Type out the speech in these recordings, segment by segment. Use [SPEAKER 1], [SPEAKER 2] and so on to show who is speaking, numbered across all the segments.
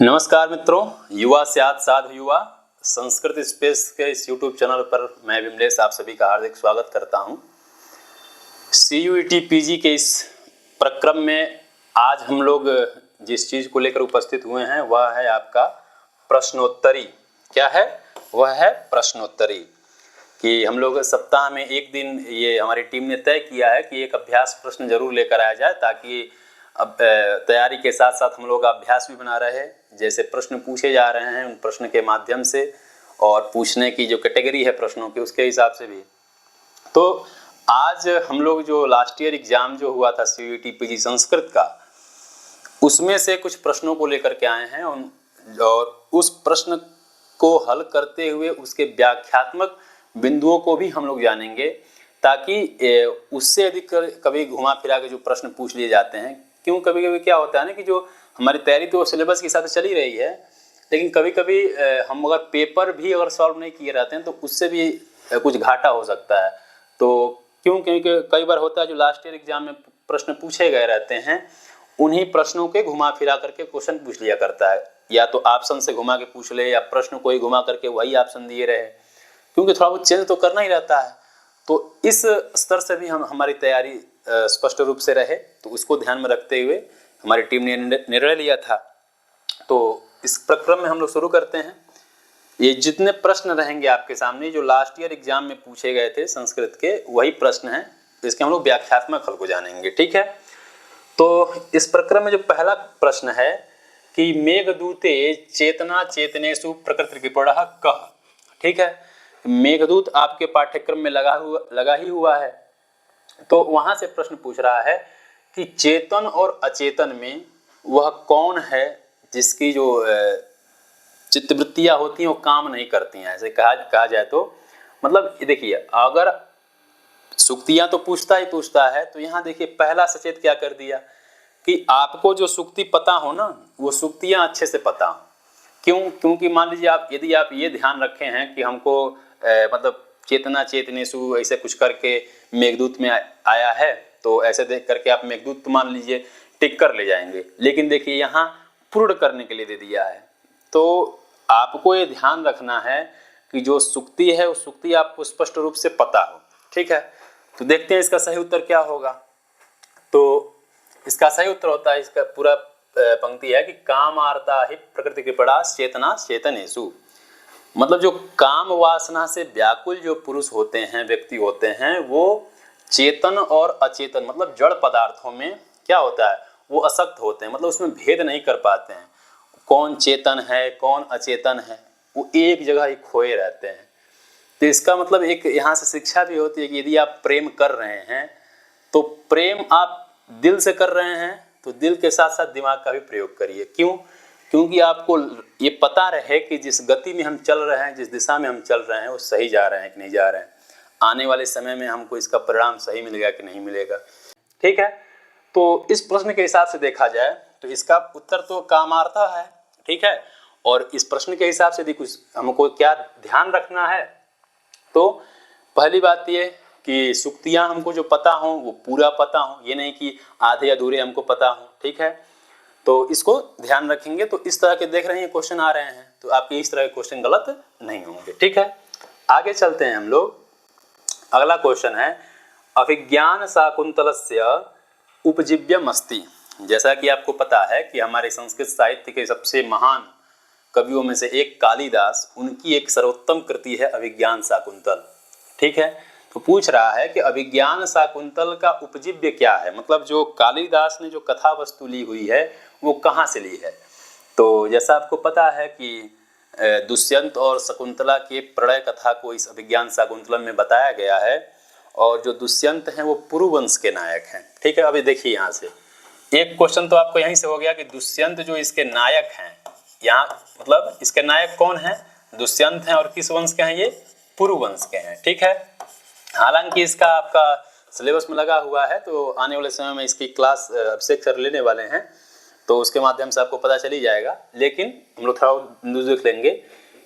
[SPEAKER 1] नमस्कार मित्रों, युवा स्यात् साधु युवा संस्कृत स्पेस के इस YouTube चैनल पर मैं विमलेश आप सभी का हार्दिक स्वागत करता हूं। CUET PG के इस प्रक्रम में आज हम लोग जिस चीज़ को लेकर उपस्थित हुए हैं वह है आपका प्रश्नोत्तरी। क्या है? वह है प्रश्नोत्तरी। कि हम लोग सप्ताह में एक दिन ये हमारी टीम ने तय किया है कि एक अभ्यास प्रश्न जरूर लेकर आया जाए, ताकि अब तैयारी के साथ साथ हम लोग अभ्यास भी बना रहे हैं। जैसे प्रश्न पूछे जा रहे हैं उन प्रश्न के माध्यम से और पूछने की जो कैटेगरी है प्रश्नों की उसके हिसाब से भी। तो आज हम लोग जो लास्ट ईयर एग्जाम जो हुआ था CUET PG संस्कृत का, उसमें से कुछ प्रश्नों को लेकर के आए हैं और उस प्रश्न को हल करते हुए उसके व्याख्यात्मक बिंदुओं को भी हम लोग जानेंगे, ताकि उससे अधिक कभी घुमा फिरा के जो प्रश्न पूछ लिए जाते हैं। क्यों कभी कभी क्या होता है ना कि जो हमारी तैयारी तो सिलेबस के हिसाब से चली रही है, लेकिन कभी कभी हम अगर पेपर भी अगर सॉल्व नहीं किए रहते हैं तो उससे भी कुछ घाटा हो सकता है। तो क्योंकि कई बार होता है जो लास्ट ईयर एग्जाम में प्रश्न पूछे गए रहते हैं उन्हीं प्रश्नों के घुमा फिरा करके क्वेश्चन पूछ लिया करता है, या तो ऑप्शन से घुमा के पूछ ले या प्रश्न को ही घुमा करके वही ऑप्शन दिए रहे, क्योंकि थोड़ा बहुत चेंज तो करना ही रहता है। तो इस स्तर से भी हमारी तैयारी स्पष्ट रूप से रहे, तो उसको ध्यान में रखते हुए हमारी टीम ने निर्णय लिया था। तो इस प्रक्रम में हम लोग शुरू करते हैं। ये जितने प्रश्न रहेंगे आपके सामने जो लास्ट ईयर एग्जाम में पूछे गए थे संस्कृत के, वही प्रश्न हैं, इसके हम लोग व्याख्यात्मक हल को जानेंगे। ठीक है, तो इस प्रक्रम में जो पहला प्रश्न है कि मेघदूते चेतना चेतनेषु प्रकृति कृपणः कः। ठीक है, मेघदूत आपके पाठ्यक्रम में लगा ही हुआ है। तो वहां से प्रश्न पूछ रहा है कि चेतन और अचेतन में वह कौन है जिसकी जो चित्तवृत्तियां होती हैं वो काम नहीं करती हैं। ऐसे कहा जाए तो मतलब देखिए, अगर सुक्तियां तो पूछता है, तो यहाँ देखिए पहला सचेत क्या कर दिया कि आपको जो सुक्ति पता हो ना, वो सुक्तियां अच्छे से पता हो। क्यों? क्योंकि मान लीजिए यदि आप ये ध्यान रखे हैं कि हमको मतलब चेतना चेतनेषु ऐसे कुछ करके मेघदूत में आया है, तो ऐसे देख करके आप मेघदूत तो मान लीजिए टिक कर ले जाएंगे, लेकिन देखिए यहाँ पूर्ण करने के लिए दे दिया है। तो आपको ये ध्यान रखना है कि जो सुक्ति है वो सुक्ति आपको स्पष्ट रूप से पता हो। ठीक है, तो देखते हैं इसका सही उत्तर क्या होगा। तो इसका सही उत्तर होता है, इसका पूरा पंक्ति है कि कामार्ता ही प्रकृति कृपणा चेतना चेतनेषु। मतलब जो काम वासना से व्याकुल जो पुरुष होते हैं, व्यक्ति होते हैं, वो चेतन और अचेतन मतलब जड़ पदार्थों में क्या होता है, वो असक्त होते हैं। मतलब उसमें भेद नहीं कर पाते हैं, कौन चेतन है कौन अचेतन है, वो एक जगह ही खोए रहते हैं। तो इसका मतलब एक यहाँ से शिक्षा भी होती है कि यदि आप प्रेम कर रहे हैं तो प्रेम आप दिल से कर रहे हैं तो दिल के साथ साथ दिमाग का भी प्रयोग करिए। क्यों? क्योंकि आपको ये पता रहे कि जिस गति में हम चल रहे हैं, जिस दिशा में हम चल रहे हैं, वो सही जा रहे हैं कि नहीं जा रहे हैं। आने वाले समय में हमको इसका परिणाम सही मिलेगा कि नहीं मिलेगा। ठीक है, तो इस प्रश्न के हिसाब से देखा जाए तो इसका उत्तर तो कामार्ता है। ठीक है, और इस प्रश्न के हिसाब से यदि कुछ हमको क्या ध्यान रखना है, तो पहली बात ये कि सुक्तियां हमको जो पता हो वो पूरा पता हो, ये नहीं कि आधे अधूरे हमको पता हो। ठीक है, तो इसको ध्यान रखेंगे। तो इस तरह के देख रहे हैं क्वेश्चन आ रहे हैं, तो आपके इस तरह के क्वेश्चन गलत नहीं होंगे। ठीक है, आगे चलते हैं हम लोग। अगला क्वेश्चन है अभिज्ञान शाकुंतलस्य उपजीव्यमस्ति। जैसा कि आपको पता है कि हमारे संस्कृत साहित्य के सबसे महान कवियों में से एक कालिदास, उनकी एक सर्वोत्तम कृति है अभिज्ञान शाकुंतल। ठीक है, तो पूछ रहा है कि अभिज्ञान शाकुंतल का उपजीव्य क्या है, मतलब जो कालिदास ने जो कथा वस्तु ली हुई है वो कहाँ से ली है। तो जैसा आपको पता है कि दुष्यंत और शकुंतला के प्रणय कथा को इस अभिज्ञान शाकुंतलम में बताया गया है, और जो दुष्यंत हैं वो पुरुवंश के नायक हैं। ठीक है, अभी देखिए यहाँ से एक क्वेश्चन तो आपको यहीं से हो गया कि दुष्यंत जो इसके नायक हैं, यहाँ मतलब इसके नायक कौन है, दुष्यंत हैं, और किस वंश के हैं, ये पुरुवंश के हैं। ठीक है, हालांकि इसका आपका सिलेबस में लगा हुआ है, तो आने वाले समय में इसकी क्लास अभिषेक सर लेने वाले हैं, तो उसके माध्यम से आपको पता चली जाएगा। लेकिन हम लोग थोड़ा देख लेंगे।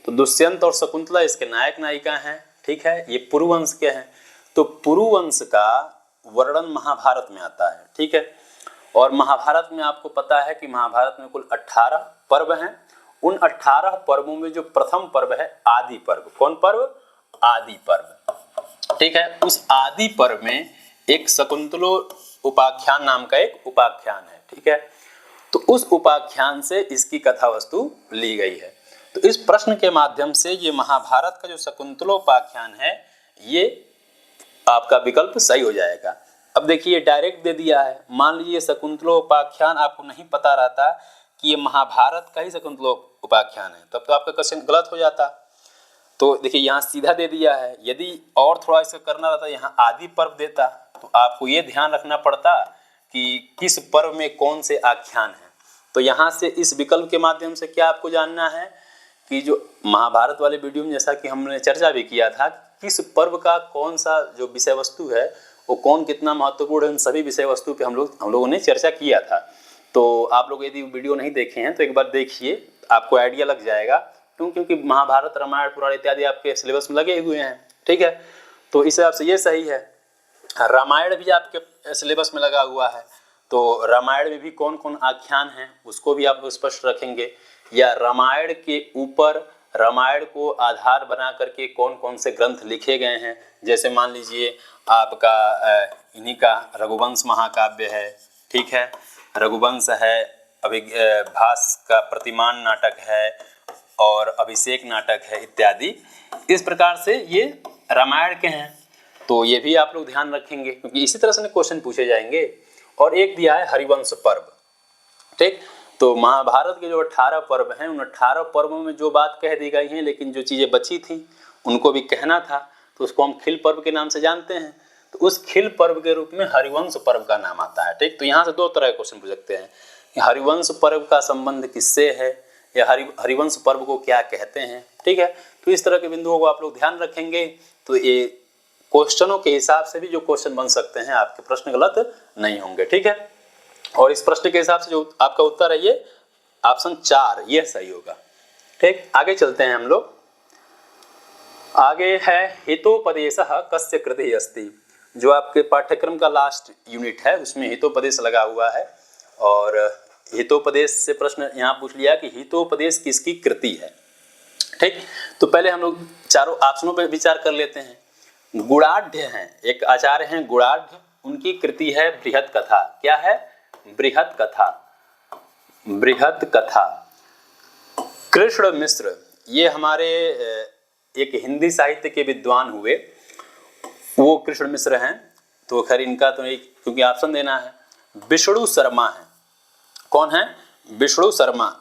[SPEAKER 1] तो दुष्यंत और शकुंतला इसके नायक नायिका हैं। ठीक है, ये पुरुवंश के हैं। तो पुरुवंश का वर्णन महाभारत में आता है। ठीक है, और महाभारत में आपको पता है कि महाभारत में कुल 18 पर्व हैं। उन 18 पर्वों में जो प्रथम पर्व है आदि पर्व, कौन पर्व? आदि पर्व, ठीक है। उस आदि पर्व में एक शकुंतलो उपाख्यान नाम का एक उपाख्यान है, ठीक है। तो उस उपाख्यान से इसकी कथा वस्तु ली गई है। तो इस प्रश्न के माध्यम से ये महाभारत का जो शकुंतलोपाख्यान है ये आपका विकल्प सही हो जाएगा। अब देखिए डायरेक्ट दे दिया है, मान लीजिए शकुंतलोपाख्यान आपको नहीं पता रहता कि ये महाभारत का ही शकुंतलोपाख्यान है, तब तो आपका क्वेश्चन गलत हो जाता। तो देखिए यहाँ सीधा दे दिया है, यदि और थोड़ा इसका करना रहता यहाँ आदि पर्व देता, तो आपको ये ध्यान रखना पड़ता कि किस पर्व में कौन से आख्यान है। तो यहाँ से इस विकल्प के माध्यम से क्या आपको जानना है कि जो महाभारत वाले वीडियो में जैसा कि हमने चर्चा भी किया था, किस पर्व का कौन सा जो विषय वस्तु है वो कौन कितना महत्वपूर्ण है, उन सभी विषय वस्तु पे हम लोगों ने चर्चा किया था। तो आप लोग यदि वीडियो नहीं देखे हैं तो एक बार देखिए, आपको आइडिया लग जाएगा। क्योंकि महाभारत, रामायण, पुराण इत्यादि आपके सिलेबस में लगे हुए हैं, ठीक है। तो इस हिसाब से ये सही है। रामायण भी आपके सिलेबस में लगा हुआ है, तो रामायण में भी कौन कौन आख्यान हैं उसको भी आप स्पष्ट रखेंगे, या रामायण के ऊपर रामायण को आधार बना करके कौन कौन से ग्रंथ लिखे गए हैं। जैसे मान लीजिए आपका इन्हीं का रघुवंश महाकाव्य है, ठीक है, रघुवंश है, भास का प्रतिमान नाटक है और अभिषेक नाटक है इत्यादि। इस प्रकार से ये रामायण के हैं, तो ये भी आप लोग ध्यान रखेंगे क्योंकि इसी तरह से क्वेश्चन पूछे जाएंगे। और एक दिया है हरिवंश पर्व, ठीक। तो महाभारत के जो 18 पर्व हैं, उन 18 पर्वों में जो बात कह दी गई है, लेकिन जो चीज़ें बची थी उनको भी कहना था, तो उसको हम खिल पर्व के नाम से जानते हैं। तो उस खिल पर्व के रूप में हरिवंश पर्व का नाम आता है, ठीक। तो यहाँ से दो तरह के क्वेश्चन पूछ सकते हैं कि हरिवंश पर्व का संबंध किससे है, या हरिवंश पर्व को क्या कहते हैं, ठीक है। तो इस तरह के बिंदुओं को आप लोग ध्यान रखेंगे, तो ये क्वेश्चनों के हिसाब से भी जो क्वेश्चन बन सकते हैं, आपके प्रश्न गलत नहीं होंगे, ठीक है। और इस प्रश्न के हिसाब से जो आपका उत्तर है ये ऑप्शन 4 ये सही होगा, ठीक। आगे चलते हैं हम लोग। आगे है हितोपदेशः कस्य कृते अस्ति। जो आपके पाठ्यक्रम का लास्ट यूनिट है उसमें हितोपदेश लगा हुआ है, और हितोपदेश से प्रश्न यहाँ पूछ लिया कि हितोपदेश किसकी कृति है, ठीक। तो पहले हम लोग चारों ऑप्शनों पर विचार कर लेते हैं। गुणाढ़ हैं, एक आचार्य हैं गुणाढ़, उनकी कृति है बृहत कथा। क्या है? बृहत कथा। बृहत कथा। कृष्ण मिश्र, ये हमारे एक हिंदी साहित्य के विद्वान हुए, वो कृष्ण मिश्र हैं। तो खैर इनका तो एक, क्योंकि ऑप्शन देना है। विष्णु शर्मा है। कौन है? विष्णु शर्मा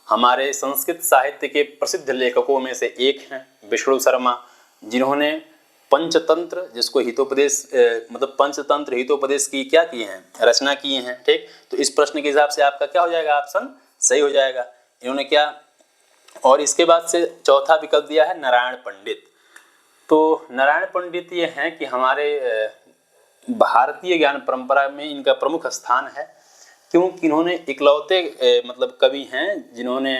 [SPEAKER 1] हमारे संस्कृत साहित्य के प्रसिद्ध लेखकों में से एक हैं विष्णु शर्मा, जिन्होंने पंचतंत्र, जिसको हितोपदेश मतलब पंचतंत्र हितोपदेश की क्या किए हैं, रचना किए हैं, ठीक। तो इस प्रश्न के हिसाब से आपका क्या हो जाएगा, ऑप्शन सही हो जाएगा। इन्होंने क्या, और इसके बाद से चौथा विकल्प दिया है नारायण पंडित। तो नारायण पंडित ये हैं कि हमारे भारतीय ज्ञान परंपरा में इनका प्रमुख स्थान है, क्योंकि इन्होंने इकलौते मतलब कवि हैं जिन्होंने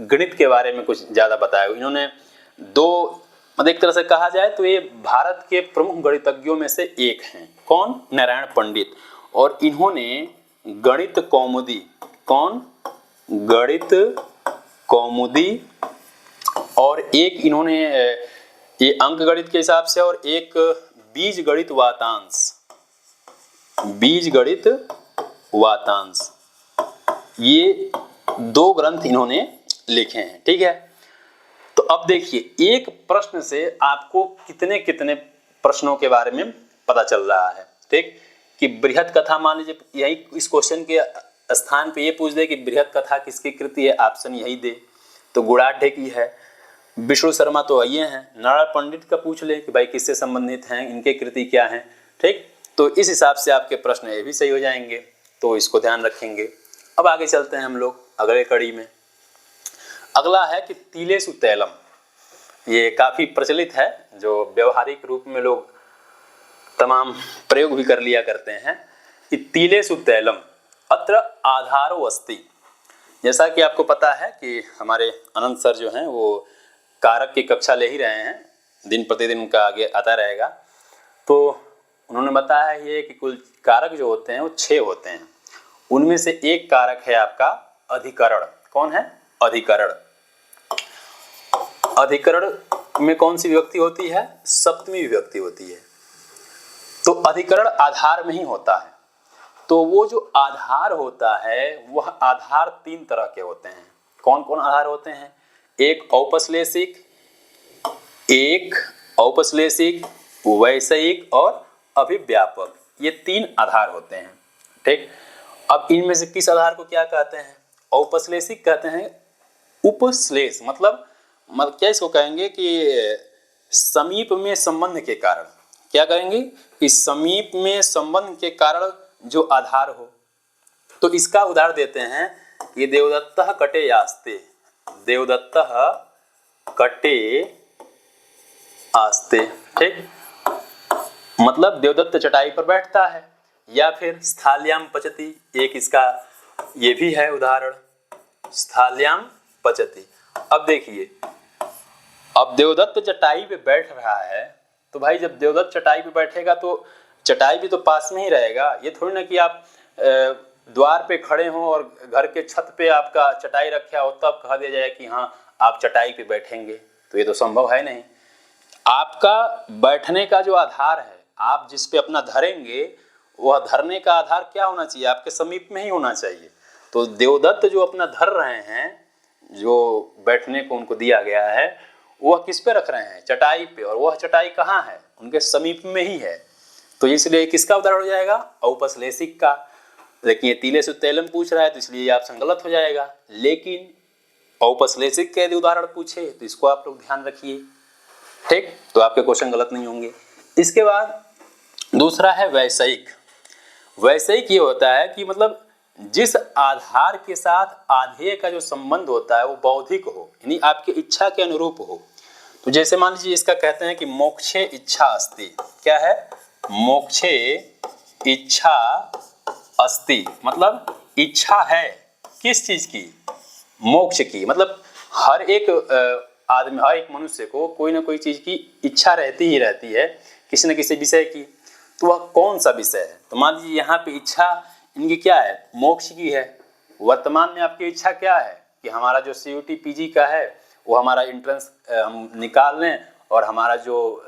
[SPEAKER 1] गणित के बारे में कुछ ज़्यादा बताया। इन्होंने दो, मतलब एक तरह से कहा जाए तो ये भारत के प्रमुख गणितज्ञों में से एक हैं। कौन? नारायण पंडित। और इन्होंने गणित कौमुदी, कौन? गणित कौमुदी, और एक इन्होंने ये अंक गणित के हिसाब से, और एक बीज गणित वातांश, बीज गणित वातांश, ये दो ग्रंथ इन्होंने लिखे हैं, ठीक है। तो अब देखिए एक प्रश्न से आपको कितने कितने प्रश्नों के बारे में पता चल रहा है, ठीक। कि बृहत कथा, मान लीजिए यही इस क्वेश्चन के स्थान पे ये पूछ दे कि बृहत कथा किसकी कृति है, ऑप्शन यही दे तो गुणाढ़ की है। विष्णु शर्मा तो ये हैं। नारायण पंडित का पूछ ले कि भाई किससे संबंधित हैं, इनके कृति क्या हैं, ठीक। तो इस हिसाब से आपके प्रश्न ये भी सही हो जाएंगे, तो इसको ध्यान रखेंगे। अब आगे चलते हैं हम लोग अगले कड़ी में। अगला है कि तिलेषु तैलम। ये काफ़ी प्रचलित है, जो व्यवहारिक रूप में लोग तमाम प्रयोग भी कर लिया करते हैं कि तिलेषु तैलम अत्र आधारो अस्ति। जैसा कि आपको पता है कि हमारे अनंत सर जो हैं वो कारक की कक्षा ले ही रहे हैं, दिन प्रतिदिन उनका आगे आता रहेगा। तो उन्होंने बताया ये कि कुल कारक जो होते हैं वो 6 होते हैं। उनमें से एक कारक है आपका अधिकरण। कौन है? अधिकरण। अधिकरण में कौन सी विभक्ति होती है? सप्तमी विभक्ति होती है। तो अधिकरण आधार में ही होता है। तो वो जो आधार होता है वह आधार 3 तरह के होते हैं। कौन कौन आधार होते हैं? एक औपश्लेषिक, वैषयिक और अभिव्यापक, ये 3 आधार होते हैं। ठीक, अब इनमें से किस आधार को क्या कहते हैं? औपश्लेषिक कहते हैं उपश्लेष, मतलब क्या इसको कहेंगे कि समीप में संबंध के कारण। क्या कहेंगे कि समीप में संबंध के कारण जो आधार हो। तो इसका उदाहरण देते हैं कि देवदत्तः कटे यास्ते, देवदत्तः कटे आस्ते। ठीक, मतलब देवदत्त चटाई पर बैठता है। या फिर स्थाल्याम पचति, एक इसका ये भी है उदाहरण, स्थाल्याम पचति। अब देखिए, अब देवदत्त चटाई पे बैठ रहा है, तो भाई जब देवदत्त चटाई पे बैठेगा तो चटाई भी तो पास में ही रहेगा। ये थोड़ी ना कि आप द्वार पे खड़े हों और घर के छत पे आपका चटाई रखा हो तब कहा दिया जाए कि हाँ आप चटाई पे बैठेंगे, तो ये तो संभव है नहीं। आपका बैठने का जो आधार है, आप जिस पे अपना धरेंगे, वह धरने का आधार क्या होना चाहिए? आपके समीप में ही होना चाहिए। तो देवदत्त जो अपना धर रहे हैं, जो बैठने को उनको दिया गया है, वह किस पे रख रहे हैं? चटाई पे। और वह चटाई कहाँ है? उनके समीप में ही है। तो इसलिए किसका उदाहरण हो जाएगा? औपश्लेषिक का। लेकिन ये तिलेषु तैलम पूछ रहा है तो इसलिए आप गलत हो जाएगा। लेकिन औपश्लेषिक के यदि उदाहरण पूछे तो इसको आप लोग ध्यान रखिए। ठीक, तो आपके क्वेश्चन गलत नहीं होंगे। इसके बाद दूसरा है वैषयिक। वैषयिक ये होता है कि मतलब जिस आधार के साथ आधेय का जो संबंध होता है वो बौद्धिक हो, यानी आपकी इच्छा के अनुरूप हो। तो जैसे मान लीजिए इसका कहते हैं कि मोक्षे इच्छा अस्ति। क्या है? मोक्षे इच्छा अस्ति, मतलब इच्छा है किस चीज की? मोक्ष की। मतलब हर एक आदमी, हर एक मनुष्य को कोई ना कोई चीज की इच्छा रहती ही रहती है, किसी न किसी विषय की। तो वह कौन सा विषय है? तो मान लीजिए यहाँ पे इच्छा इनकी क्या है? मोक्ष की है। वर्तमान में आपकी इच्छा क्या है कि हमारा जो CUT PG का है वो हमारा एंट्रेंस हम निकाल लें और हमारा जो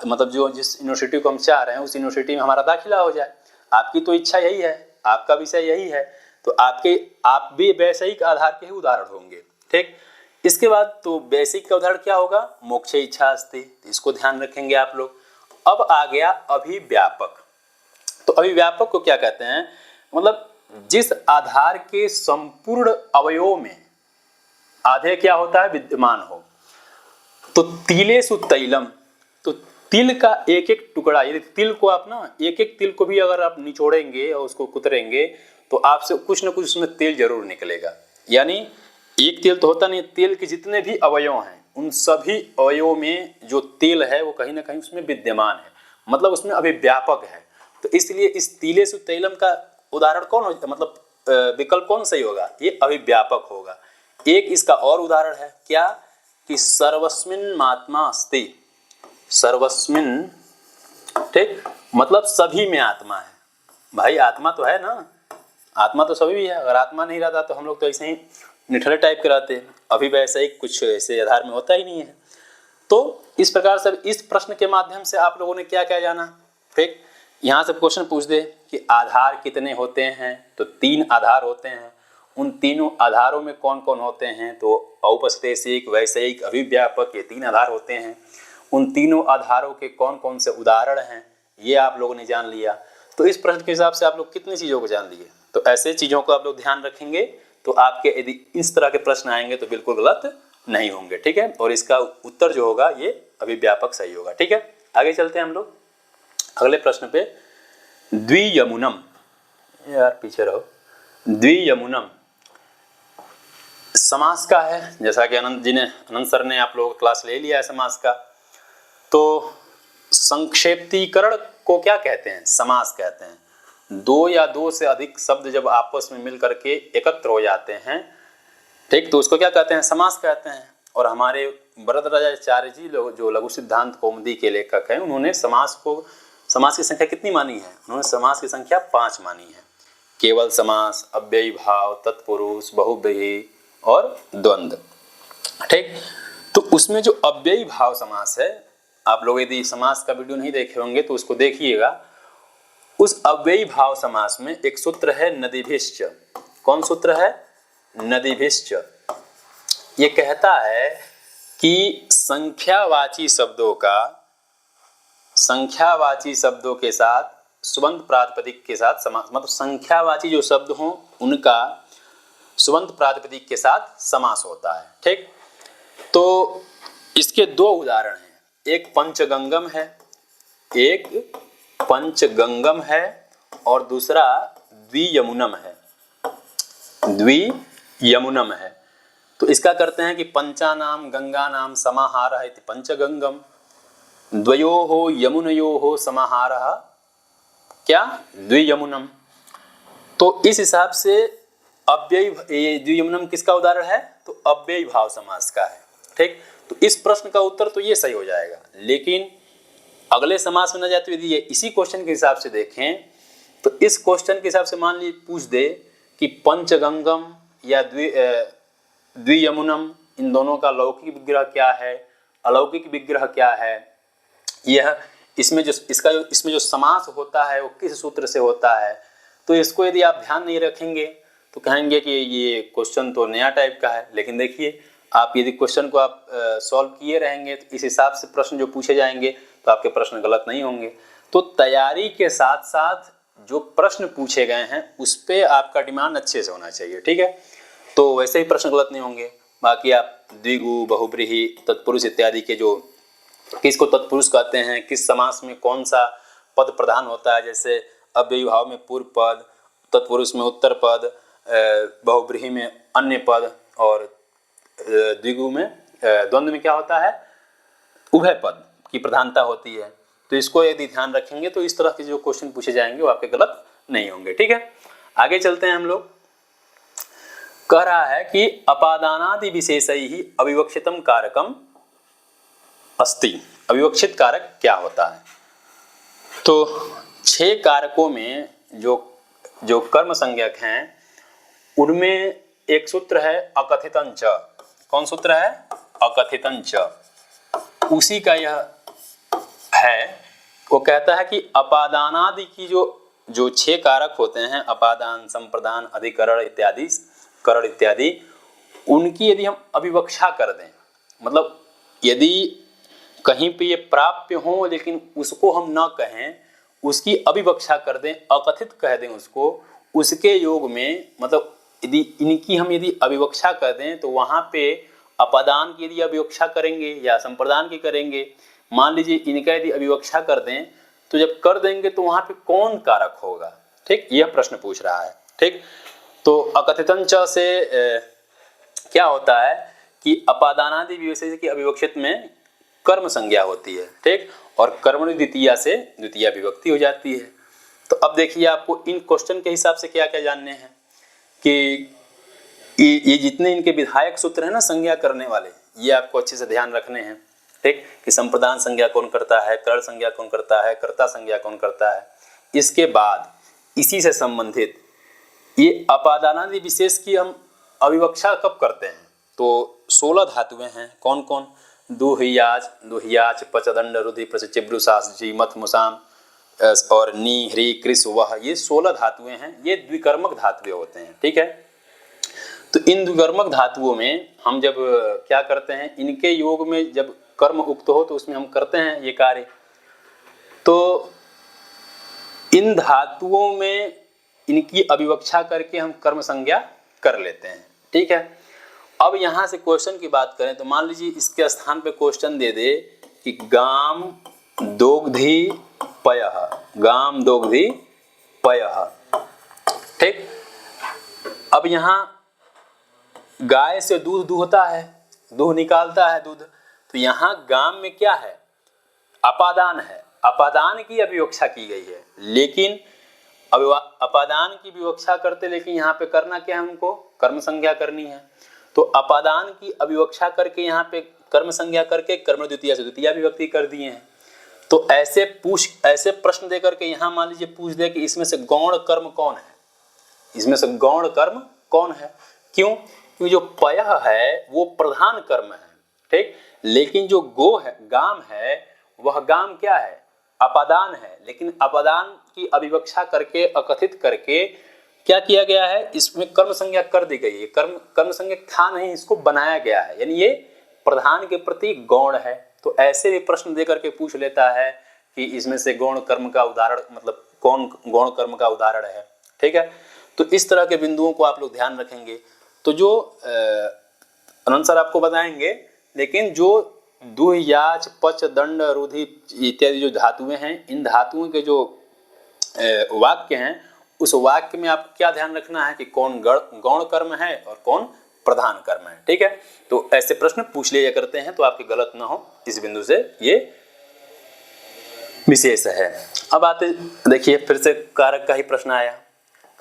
[SPEAKER 1] मतलब जो जिस यूनिवर्सिटी को हम चाह रहे हैं उस यूनिवर्सिटी में हमारा दाखिला हो जाए। आपकी तो इच्छा यही है, आपका विषय यही है। तो आप भी वैषयिक आधार के ही उदाहरण होंगे। ठीक, इसके बाद तो वैषयिक का उदाहरण क्या होगा? मोक्षे इच्छा अस्ति। इसको ध्यान रखेंगे आप लोग। अब आ गया अभिव्यापक। तो अभिव्यापक को क्या कहते हैं? मतलब जिस आधार के संपूर्ण अवयव में आधे क्या होता है? विद्यमान हो। तो तिलेषु तैलम, तो तिल का एक एक टुकड़ा, यदि तिल को आप ना एक एक तिल को भी अगर आप निचोड़ेंगे और उसको कुतरेंगे तो आपसे कुछ ना कुछ उसमें तेल जरूर निकलेगा। यानी एक तेल तो होता नहीं, तेल के जितने भी अवयव हैं उन सभी अवयवों में जो तेल है वो कहीं ना कहीं उसमें विद्यमान है, मतलब उसमें अभिव्यापक है। तो इसलिए इस तिलेषु तैलम का उदाहरण कौन हो, मतलब विकल्प कौन सही होगा? ये अभिव्यापक होगा। एक इसका और उदाहरण है क्या कि सर्वस्मिन् आत्मा अस्ति। सर्वस्मिन्, ठीक, मतलब सभी में आत्मा है। भाई आत्मा तो है ना, आत्मा तो सभी भी है। अगर आत्मा नहीं रहता तो हम लोग तो ऐसे ही निठले टाइप के रहते हैं। अभी वैषयिक कुछ ऐसे आधार में होता ही नहीं है। तो इस प्रकार से इस प्रश्न के माध्यम से आप लोगों ने क्या क्या जाना? ठीक, यहाँ से क्वेश्चन पूछ दे कि आधार कितने होते हैं, तो 3 आधार होते हैं। उन तीनों आधारों में कौन कौन होते हैं? तो औपश्लेषिक, वैषयिक, अभिव्यापक, ये 3 आधार होते हैं। उन तीनों आधारों के कौन कौन से उदाहरण हैं ये आप लोगों ने जान लिया। तो इस प्रश्न के हिसाब से आप लोग कितनी चीज़ों को जान लिए? तो ऐसे चीज़ों को आप लोग ध्यान रखेंगे तो आपके यदि इस तरह के प्रश्न आएंगे तो बिल्कुल गलत नहीं होंगे। ठीक है, और इसका उत्तर जो होगा ये अभिव्यापक सही होगा। ठीक है, आगे चलते हैं हम लोग अगले प्रश्न पे। द्वियमुनम, यार पीछे रहो। द्वियमुनम समास का है, जैसा कि अनंत सर ने आप लोगों को क्लास ले लिया है समास का। तो संक्षेपीकरण को क्या कहते हैं? समास कहते हैं। 2 या 2 से अधिक शब्द जब आपस में मिल करके एकत्र हो जाते हैं, ठीक, तो उसको क्या कहते हैं? समास कहते हैं। और हमारे वरदराजाचार्य जी जो लघु सिद्धांत कौमुदी के लेखक हैं, उन्होंने समास को समास की संख्या कितनी मानी है? उन्होंने समास की संख्या 5 मानी है। केवल समास, अव्ययी भाव, तत्पुरुष, बहुव्रीहि और द्वंद्व। ठीक, तो उसमें जो अव्ययी भाव समास है, आप लोग यदि समास का वीडियो नहीं देखे होंगे तो उसको देखिएगा। उस अव्ययी भाव समास में एक सूत्र है नदीभिश्च। कौन सूत्र है? नदीभिश्च। ये कहता है कि संख्यावाची शब्दों के साथ सुबंत प्रातिपदिक के साथ समास, मतलब संख्यावाची जो शब्द हों उनका सुबंत प्रातिपदिक के साथ समास होता है। ठीक, तो इसके 2 उदाहरण हैं। एक पंचगंगम है और दूसरा द्वियमुनम है। तो इसका करते हैं कि पंचानाम गंगानाम समाहारः इति पंचगंगम, द्वयोः यमुनयोः समाहारः क्या? द्वियमुनम। तो इस हिसाब से अव्ययी द्वियमुनम किसका उदाहरण है? तो अव्ययी भाव समास का है। ठीक, तो इस प्रश्न का उत्तर तो ये सही हो जाएगा। लेकिन अगले समास में न जाते यदि ये इसी क्वेश्चन के हिसाब से देखें तो इस क्वेश्चन के हिसाब से मान लीजिए पूछ दे कि पंचगंगम या द्वियमुनम, इन दोनों का लौकिक विग्रह क्या है, अलौकिक विग्रह क्या है, यह इसमें जो समास होता है वो किस सूत्र से होता है, तो इसको यदि आप ध्यान नहीं रखेंगे तो कहेंगे कि ये क्वेश्चन तो नया टाइप का है। लेकिन देखिए, आप यदि क्वेश्चन को आप सॉल्व किए रहेंगे तो इस हिसाब से प्रश्न जो पूछे जाएंगे तो आपके प्रश्न गलत नहीं होंगे। तो तैयारी के साथ साथ जो प्रश्न पूछे गए हैं उस पर आपका डिमांड अच्छे से होना चाहिए। ठीक है, तो वैसे ही प्रश्न गलत नहीं होंगे। बाकी आप द्विगु, बहुव्रीहि, तत्पुरुष इत्यादि के जो किसको तत्पुरुष कहते हैं, किस समास में कौन सा पद प्रधान होता है, जैसे अव्ययी भाव में पूर्व पद, तत्पुरुष में उत्तर पद, बहुव्रीहि में अन्य पद और द्विगु में द्वंद्व में क्या होता है? उभय पद की प्रधानता होती है। तो इसको यदि ध्यान रखेंगे तो इस तरह के जो क्वेश्चन पूछे जाएंगे वो आपके गलत नहीं होंगे। ठीक है, आगे चलते हैं हम लोग। कह रहा है कि अपादानादि विशेषैहि अविवक्षितम कारकम अस्ति। अविवक्षित कारक क्या होता है? तो 6 कारकों में जो कर्म संज्ञक हैं उनमें एक सूत्र है अकथितंच। कौन सूत्र है? अकथितंच। उसी का यह है। वो कहता है कि अपादानादि की जो 6 कारक होते हैं, अपादान, संप्रदान, अधिकरण इत्यादि, करण इत्यादि, उनकी यदि हम अविवक्षा कर दें, मतलब यदि कहीं पे ये प्राप्य हो लेकिन उसको हम न कहें, उसकी अविवक्षा कर दें, अकथित कह दें उसको, उसके योग में, मतलब यदि इनकी हम यदि अविवक्षा कर दें तो वहाँ पे अपादान की यदि अविवक्षा करेंगे या संप्रदान की करेंगे, मान लीजिए इनका यदि अविवक्षा कर दें तो जब कर देंगे तो वहाँ पे कौन कारक होगा? ठीक, यह प्रश्न पूछ रहा है। ठीक, तो अकथितंच से क्या होता है कि अपादानादि विशेष की अविवक्षित में कर्म संज्ञा होती है। ठीक, और कर्मणि द्वितीया से द्वितीया विभक्ति हो जाती है। तो अब देखिए, आपको इन क्वेश्चन के हिसाब से क्या क्या जानने हैं कि ये जितने इनके विधायक सूत्र है ना संज्ञा करने वाले, ये आपको अच्छे से ध्यान रखने हैं। ठीक, कि संप्रदान संज्ञा कौन करता है, करण संज्ञा कौन करता है, कर्ता संज्ञा कौन करता है। इसके बाद इसी से संबंधित ये अपादानादि विशेष की हम अविवक्षा कब करते हैं? तो 16 धातुएं हैं। कौन कौन? दुहियाच, पचदंड, रुधि, प्रचिब्रुसास, जी, मथ, मुसाम और नी, ह्री, कृस, वह, ये 16 धातुएं हैं। ये द्विकर्मक धातुएं होते हैं। ठीक है, तो इन द्विकर्मक धातुओं में हम जब क्या करते हैं, इनके योग में जब कर्म उक्त हो तो उसमें हम करते हैं ये कार्य। तो इन धातुओं में इनकी अविवक्षा करके हम कर्म संज्ञा कर लेते हैं। ठीक है, अब यहाँ से क्वेश्चन की बात करें तो मान लीजिए इसके स्थान पे क्वेश्चन दे दे कि गाम दोग्धि पयः, गाम दोग्धि पयः। ठीक, अब यहाँ गाय से दूध दूहता है, दूध निकालता है दूध, तो यहाँ गाम में क्या है? अपादान है। अपादान की अविवक्षा की गई है, लेकिन अपादान की विवक्षा करते, लेकिन यहाँ पे करना क्या है? हमको कर्म संज्ञा करनी है। तो अपादान की अविवक्षा करके यहाँ पे कर्म संज्ञा करके कर्म द्वितीया से द्वितीया विभक्ति कर दिए हैं। तो ऐसे प्रश्न देकर के यहाँ मान लीजिए पूछ दे कि इसमें से गौण कर्म कौन है, इसमें से गौण कर्म कौन है। क्यों? क्योंकि जो पयः है वो प्रधान कर्म है, ठीक। लेकिन जो गो है, गाम है, वह गाम क्या है? अपदान है। लेकिन अपदान की अविवक्षा करके, अकथित करके क्या किया गया है? इसमें कर्म संज्ञा कर दी गई है। कर्म संज्ञा था नहीं, इसको बनाया गया है, यानी ये प्रधान के प्रति गौण है। तो ऐसे भी प्रश्न देकर के पूछ लेता है कि इसमें से गौण कर्म का उदाहरण, मतलब कौन गौण कर्म का उदाहरण है, ठीक है। तो इस तरह के बिंदुओं को आप लोग ध्यान रखेंगे। तो जो अनंत सर आपको बताएंगे, लेकिन जो दुह, याच, पच, दंड, रुधि इत्यादि जो धातुएं हैं, इन धातुओं के जो वाक्य हैं, उस वाक्य में आप क्या ध्यान रखना है कि कौन गौण कर्म है और कौन प्रधान कर्म है, ठीक है। तो ऐसे प्रश्न पूछ लिया करते हैं, तो आपके गलत ना हो, इस बिंदु से ये विशेष है। अब आते देखिए, फिर से कारक का ही प्रश्न आया।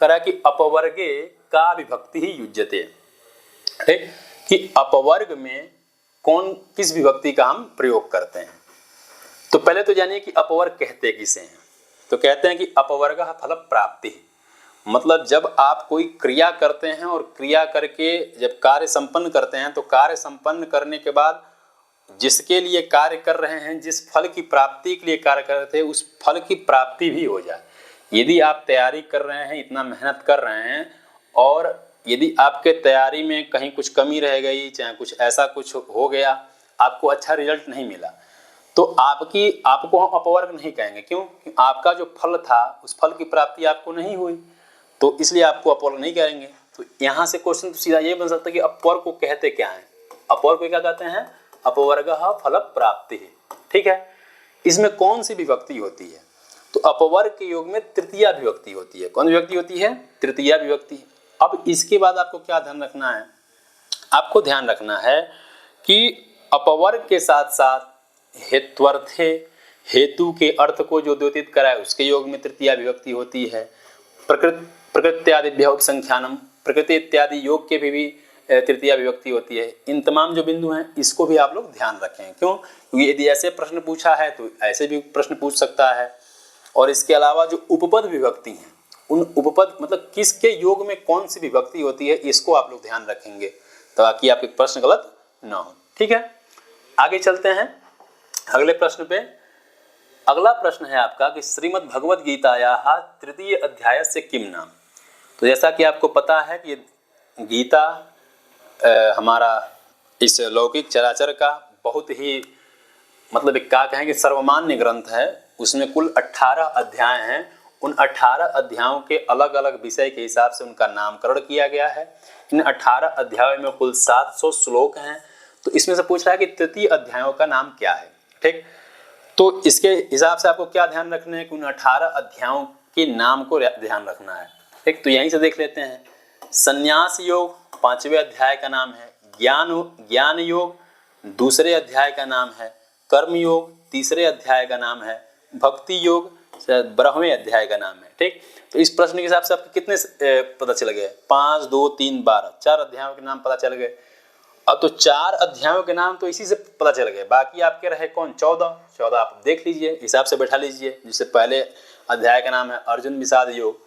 [SPEAKER 1] करा कि अपवर्गे का विभक्ति ही युज्यते, ठीक, कि अपवर्ग में कौन किस विभक्ति का हम प्रयोग करते हैं। तो पहले तो जानिए कि अपवर्ग कहते किसे हैं। तो कहते हैं कि अपवर्गः फल प्राप्ति, मतलब जब आप कोई क्रिया करते हैं और क्रिया करके जब कार्य संपन्न करते हैं, तो कार्य संपन्न करने के बाद जिसके लिए कार्य कर रहे हैं, जिस फल की प्राप्ति के लिए कार्य कर रहे थे, उस फल की प्राप्ति भी हो जाए। यदि आप तैयारी कर रहे हैं, इतना मेहनत कर रहे हैं, और यदि आपके तैयारी में कहीं कुछ कमी रह गई, चाहे कुछ ऐसा कुछ हो गया, आपको अच्छा रिजल्ट नहीं मिला, तो आपको हम अपवर्ग नहीं कहेंगे। क्यों? आपका जो फल था, उस फल की प्राप्ति आपको नहीं हुई, तो इसलिए आपको अपवर्ग नहीं कहेंगे। तो यहाँ से क्वेश्चन तो सीधा ये बन सकता है कि अपवर्ग को कहते क्या है? अपवर्ग को क्या कहते हैं? अपवर्गः फल प्राप्ति, ठीक है। इसमें कौन सी विभक्ति होती है? तो अपवर्ग के योग में तृतीया विभक्ति होती है। कौन विभक्ति होती है? तृतीया विभक्ति। अब इसके बाद आपको क्या ध्यान रखना है? आपको ध्यान रखना है कि अपवर्ग के साथ साथ हेत्वर्थे, हेतु के अर्थ को जो द्योतित कराए, उसके योग में तृतीया विभक्ति होती है। प्रकृत्यादिभ्य उपसंख्यानम, प्रकृति इत्यादि योग के भी तृतीया विभक्ति होती है। इन तमाम जो बिंदु हैं, इसको भी आप लोग ध्यान रखें। क्यों? क्योंकि यदि ऐसे प्रश्न पूछा है तो ऐसे भी प्रश्न पूछ सकता है। और इसके अलावा जो उपपद विभक्ति हैं, उन उपपद मतलब किसके योग में कौन सी विभक्ति होती है, इसको आप लोग ध्यान रखेंगे ताकि आपके प्रश्न गलत ना हो, ठीक है। आगे चलते हैं अगले प्रश्न पे। अगला प्रश्न है आपका कि श्रीमद् भगवद गीतायाः तृतीय अध्यायस्य किम नाम। तो जैसा कि आपको पता है कि गीता हमारा इस लौकिक चराचर का बहुत ही मतलब क्या कहें कि सर्वमान्य ग्रंथ है। उसमें कुल 18 अध्याय हैं। उन 18 अध्यायों के अलग अलग विषय के हिसाब से उनका नामकरण किया गया है। इन 18 अध्यायों में कुल 700 श्लोक हैं। तो इसमें से पूछ रहा है कि तृतीय अध्यायों का नाम क्या है, ठीक। तो इसके हिसाब से आपको क्या ध्यान रखना है कि उन 18 अध्यायों के नाम को ध्यान रखना है, ठीक। तो यहीं से देख लेते हैं। संन्यास योग 5वें अध्याय का नाम है। ज्ञान योग 2 अध्याय का नाम है। कर्म योग 3 अध्याय का नाम है। भक्ति योग 12वें अध्याय का नाम है, ठीक। तो इस प्रश्न के हिसाब से आपको कितने पता चल गए? 5, 2, 3, 12, 4 अध्यायों के नाम पता चल गए। अब तो 4 अध्यायों के नाम तो इसी से पता चल गए। बाकी आपके रहे कौन? 14 आप देख लीजिए, हिसाब से बैठा लीजिए। जिससे पहले अध्याय का नाम है अर्जुन विषाद योग।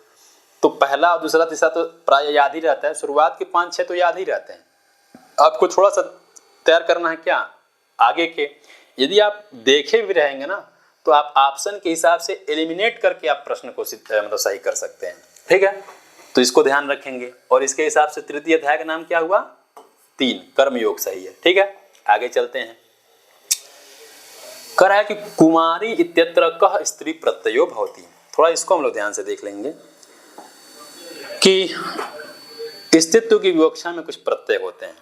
[SPEAKER 1] तो पहला और दूसरा तीसरा तो प्राय याद ही रहता है। शुरुआत के 5-6 तो याद ही रहते हैं। आपको थोड़ा सा तैयार करना है क्या आगे के। यदि आप देखे भी रहेंगे ना, तो आप ऑप्शन के हिसाब से एलिमिनेट करके आप प्रश्न को मतलब सही कर सकते हैं, ठीक है। तो इसको ध्यान रखेंगे। और इसके हिसाब से तृतीय अध्याय का नाम क्या हुआ? 3 कर्मयोग सही है, ठीक है। आगे चलते हैं। कह रहा है कि कुमारी इत्यत्र कह स्त्री प्रत्ययो भवति। थोड़ा इसको हम लोग ध्यान से देख लेंगे कि अस्तित्व की विवक्षा में कुछ प्रत्यय होते हैं।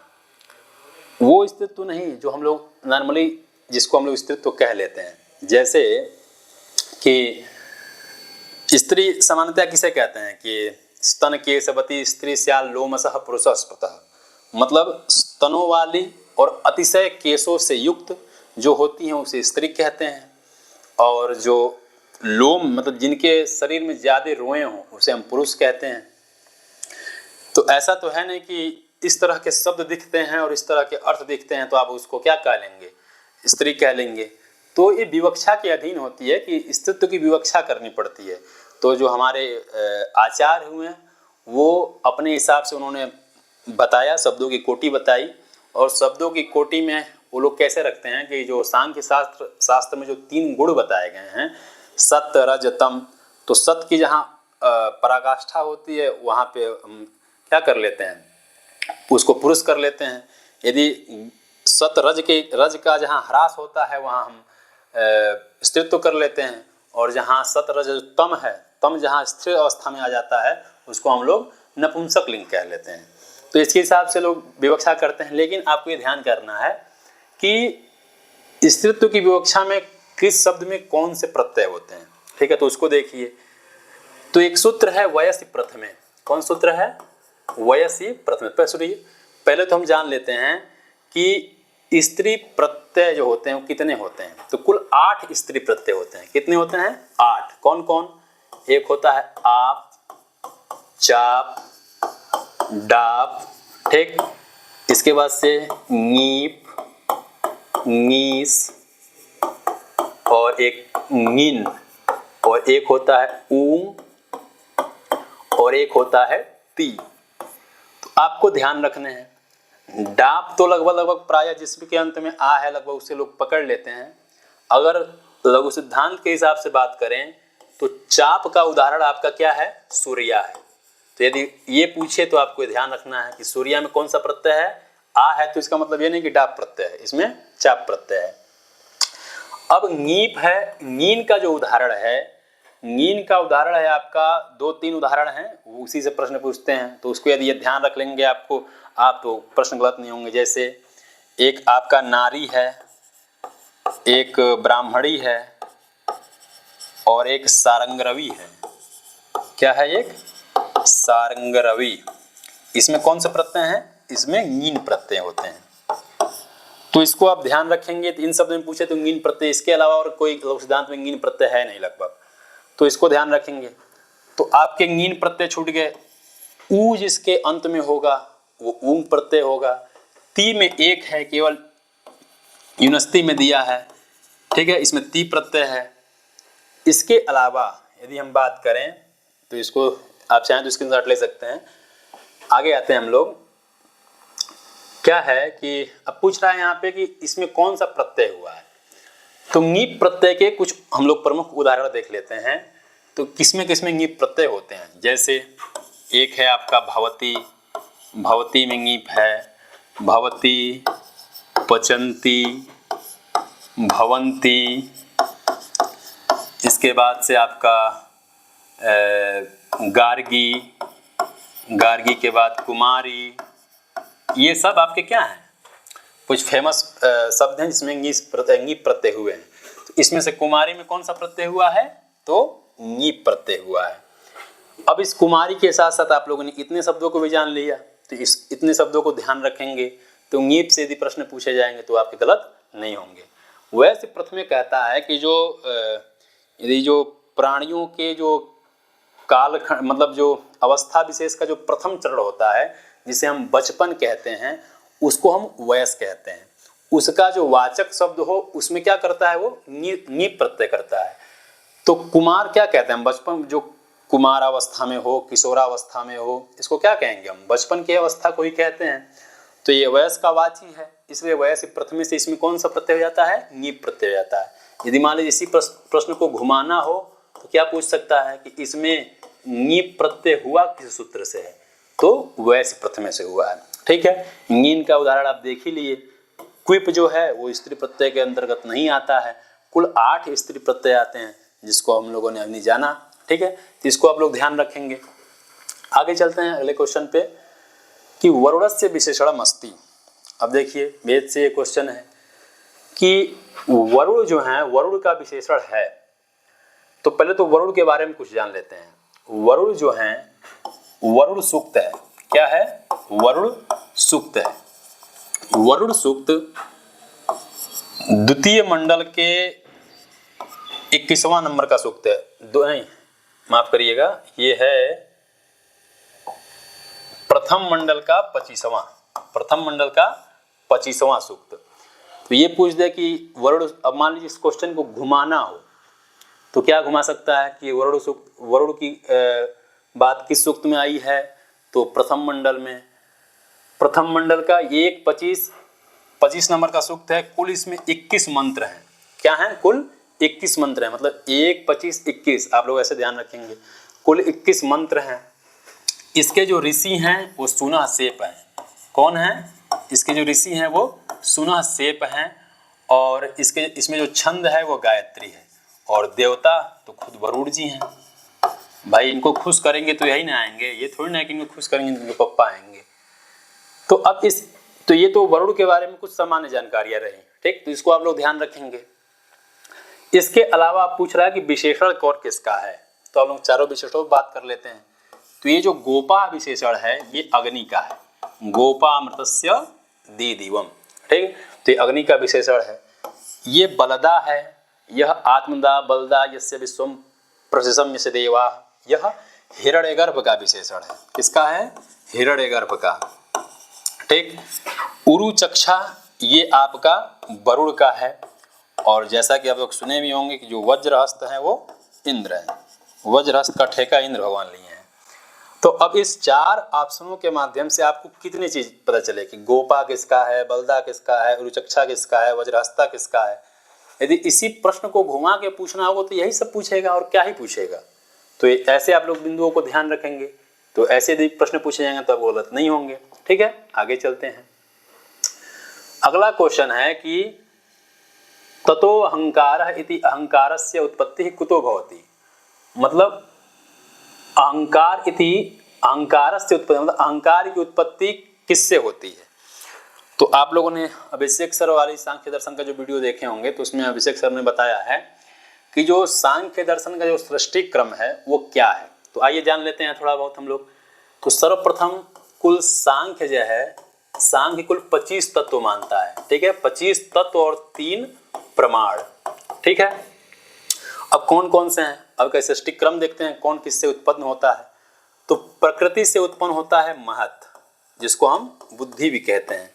[SPEAKER 1] वो अस्तित्व नहीं जो हम लोग नॉर्मली जिसको हम लोग अस्तित्व कह लेते हैं। जैसे कि स्त्री सामान्यतः किसे कहते हैं कि स्तन केशवती स्त्री स्याल लोमसः पुरुषः स्पृतः, मतलब स्तनों वाली और अतिशय केशों से युक्त जो होती हैं उसे स्त्री कहते हैं। और जो लोम मतलब जिनके शरीर में ज़्यादा रोएं हों उसे हम पुरुष कहते हैं। तो ऐसा तो है नहीं कि इस तरह के शब्द दिखते हैं और इस तरह के अर्थ दिखते हैं तो आप उसको क्या कह लेंगे? स्त्री कह लेंगे। तो ये विवक्षा के अधीन होती है कि स्त्रीत्व की विवक्षा करनी पड़ती है। तो जो हमारे आचार्य हुए हैं वो अपने हिसाब से उन्होंने बताया, शब्दों की कोटि बताई, और शब्दों की कोटि में वो लोग कैसे रखते हैं कि जो सांख्य शास्त्र में जो 3 गुण बताए गए हैं, सत्य रज तम, तो सत्य की जहाँ पराकाष्ठा होती है वहाँ पे हम क्या कर लेते हैं, उसको पुरुष कर लेते हैं। यदि सत रज का जहाँ ह्रास होता है वहाँ हम स्त्रीत्व कर लेते हैं, और जहाँ सत रज तम है, तम जहाँ स्थिर अवस्था में आ जाता है उसको हम लोग नपुंसक लिंग कह लेते हैं। तो इसके हिसाब से लोग विवक्षा करते हैं। लेकिन आपको ये ध्यान करना है कि स्त्रीत्व की विवक्षा में किस शब्द में कौन से प्रत्यय होते हैं, ठीक है। तो उसको देखिए, तो एक सूत्र है वयसि प्रथमे। कौन सूत्र है? वयसि प्रथमे। पहले तो हम जान लेते हैं कि स्त्री प्रत्यय जो होते हैं वो कितने होते हैं। तो कुल 8 स्त्री प्रत्यय होते हैं। कितने होते हैं? 8। कौन कौन? एक होता है आप, चाप, डाप, ठीक। इसके बाद से नीप, नीस, और एक नीन, और एक होता है ऊम, और एक होता है ती। तो आपको ध्यान रखने हैं, डाप तो लगभग प्राय जिसके अंत में आ है लगभग उससे लोग पकड़ लेते हैं। अगर लघु सिद्धांत के हिसाब से बात करें तो चाप का उदाहरण आपका क्या है? सूर्या है। तो यदि ये पूछे तो आपको ध्यान रखना है कि सूर्या में कौन सा प्रत्यय है? आ है, तो इसका मतलब ये नहीं कि डाप प्रत्यय है, इसमें चाप प्रत्यय है। अब नीप है, नीन का जो उदाहरण है, नीन का उदाहरण है आपका 2-3 उदाहरण हैं, उसी से प्रश्न पूछते हैं। तो उसको यदि ये ध्यान रख लेंगे आपको, आप तो प्रश्न गलत नहीं होंगे। जैसे एक आपका नारी है, एक ब्राह्मणी है, और एक सारंगरवी है। क्या है? एक सारंगरवी। इसमें कौन से प्रत्यय हैं? इसमें नीन प्रत्यय होते हैं। तो इसको आप ध्यान रखेंगे। तो इन शब्द में पूछे तो नीन प्रत्यय, इसके अलावा और कोई सिद्धांत में नीन प्रत्यय है नहीं लगभग, तो इसको ध्यान रखेंगे। तो आपके नीन प्रत्यय छूट गए। ऊ जिसके अंत में होगा वो ऊंग प्रत्यय होगा। ती में एक है, केवल यूनस्ती में दिया है, ठीक है, इसमें ती प्रत्यय है। इसके अलावा यदि हम बात करें तो इसको आप चाहें तो स्क्रीनशॉट ले सकते हैं। आगे आते हैं हम लोग। क्या है कि अब पूछ रहा है यहाँ पे कि इसमें कौन सा प्रत्यय हुआ है। तो नीप प्रत्यय के कुछ हम लोग प्रमुख उदाहरण देख लेते हैं। तो किसमें किसमें नीप प्रत्यय होते हैं? जैसे एक है आपका भवती, भवती में नीप है, भवती, पचंती, भवंती। इसके बाद से आपका गार्गी, गार्गी के बाद कुमारी। ये सब आपके क्या हैं? कुछ फेमस शब्द हैं जिसमें नीप प्रत्यय हुए हैं। तो इसमें से कुमारी में कौन सा प्रत्यय हुआ है? तो नीप प्रत्यय हुआ है। अब इस कुमारी के साथ साथ आप लोगों ने इतने शब्दों को भी जान लिया। तो इस इतने शब्दों को ध्यान रखेंगे तो नीप से यदि प्रश्न पूछे जाएंगे तो आपके गलत नहीं होंगे। वैसे प्रथमे कहता है कि जो यदि जो प्राणियों के जो कालखंड, मतलब जो अवस्था विशेष का जो प्रथम चरण होता है जिसे हम बचपन कहते हैं, उसको हम वयस कहते हैं। उसका जो वाचक शब्द हो उसमें क्या करता है? वो नीप प्रत्यय करता है। तो कुमार क्या कहते हैं? बचपन, जो कुमार अवस्था में हो, किशोरावस्था में हो, इसको क्या कहेंगे हम? बचपन की अवस्था को ही कहते हैं। तो ये वयस का वाची है, इसलिए वयस प्रथमे से इसमें कौन सा प्रत्यय हो जाता है? नीप प्रत्यय हो जाता है। यदि मान लीजिए इसी प्रश्न को घुमाना हो तो क्या पूछ सकता है कि इसमें नीप प्रत्यय हुआ किस सूत्र से है? तो वयस प्रथमे से हुआ है, ठीक है। नीन का उदाहरण आप देख ही लिए। क्विप जो है वो स्त्री प्रत्यय के अंतर्गत नहीं आता है। कुल 8 स्त्री प्रत्यय आते हैं जिसको हम लोगों ने अभी जाना, ठीक है। तो इसको आप लोग ध्यान रखेंगे। आगे चलते हैं अगले क्वेश्चन पे कि वरुणस्य विशेषणम अस्ति। अब देखिए वेद से ये क्वेश्चन है कि वरुण जो है, वरुण का विशेषण है। तो पहले तो वरुण के बारे में कुछ जान लेते हैं। वरुण जो है, वरुण सूक्त है। क्या है? वरुण सूक्त है। वरुण सूक्त द्वितीय मंडल के 21वां नंबर का सूक्त है। नहीं, माफ करिएगा, ये है प्रथम मंडल का 25वां, प्रथम मंडल का 25वां सूक्त। तो ये पूछ दे कि वरुण, अब मान लीजिए इस क्वेश्चन को घुमाना हो तो क्या घुमा सकता है कि वरुण सूक्त, वरुण की बात किस सूक्त में आई है, तो प्रथम मंडल में। प्रथम मंडल का ये 25 नंबर का सूक्त है। कुल इसमें 21 मंत्र हैं। क्या है? कुल 21 मंत्र हैं, मतलब 1, 25, 21, आप लोग ऐसे ध्यान रखेंगे। कुल 21 मंत्र हैं। इसके जो ऋषि हैं वो सुनह सेप हैं। कौन है? इसके जो ऋषि हैं वो सुनह सेप हैं, और इसमें जो छंद है वो गायत्री है, और देवता तो खुद वरुण जी हैं। भाई इनको खुश करेंगे तो यही ना आएंगे, ये थोड़ी ना कि इनको खुश करेंगे तो इनके पप्पा आएंगे। तो अब तो ये तो वरुण के बारे में कुछ सामान्य जानकारियां रही, ठीक, तो इसको आप लोग ध्यान रखेंगे। इसके अलावा आप पूछ रहा है कि विशेषण कौन किसका है, तो आप लोग चारों विशेषणों पर बात कर लेते हैं। तो ये जो गोपा विशेषण है ये अग्नि का है। गोपामृतस्य दीदिवम, ठीक, तो ये अग्नि का विशेषण है। ये बलदा है, यह आत्मदा बलदा यस्य विश्वम प्रशंसम यस्य देवा, यह हिरण्यगर्भ का विशेषण है। किसका है? हिरण्यगर्भ का, ठीक। उरुचक्षा ये आपका वरुण का है, और जैसा कि आप लोग सुने भी होंगे कि जो वज्रहस्त है वो इंद्र है। वज्रहस्त का ठेका इंद्र भगवान लिए हैं। तो अब इस 4 ऑप्शनों के माध्यम से आपको कितनी चीज पता चले कि गोपा किसका है, बलदा किसका है, उरुचक्षा किसका है, वज्रहस्ता किसका है। यदि इसी प्रश्न को घुमा के पूछना होगा तो यही सब पूछेगा, और क्या ही पूछेगा। तो ऐसे आप लोग बिंदुओं को ध्यान रखेंगे, तो ऐसे यदि प्रश्न पूछे जाएंगे तो आप गलत नहीं होंगे, ठीक है। आगे चलते हैं। अगला क्वेश्चन है कि ततो अहंकारः इति अहंकारस्य उत्पत्ति कुतो भवति, मतलब अहंकार इति अहंकारस्य उत्पत्ति, मतलब अहंकार की उत्पत्ति किससे होती है। तो आप लोगों ने अभिषेक सर वाली सांख्य दर्शन का जो वीडियो देखे होंगे तो उसमें अभिषेक सर ने बताया है कि जो सांख्य दर्शन का जो सृष्टि क्रम है वो क्या है। तो आइए जान लेते हैं थोड़ा बहुत हम लोग। तो सर्वप्रथम कुल सांख्य जो है, सांख्य कुल 25 तत्व मानता है, ठीक है, 25 तत्व और 3 प्रमाण, ठीक है। अब कौन कौन से हैं, अब का सृष्टि क्रम देखते हैं, कौन किससे उत्पन्न होता है। तो प्रकृति से उत्पन्न होता है महत, जिसको हम बुद्धि भी कहते हैं।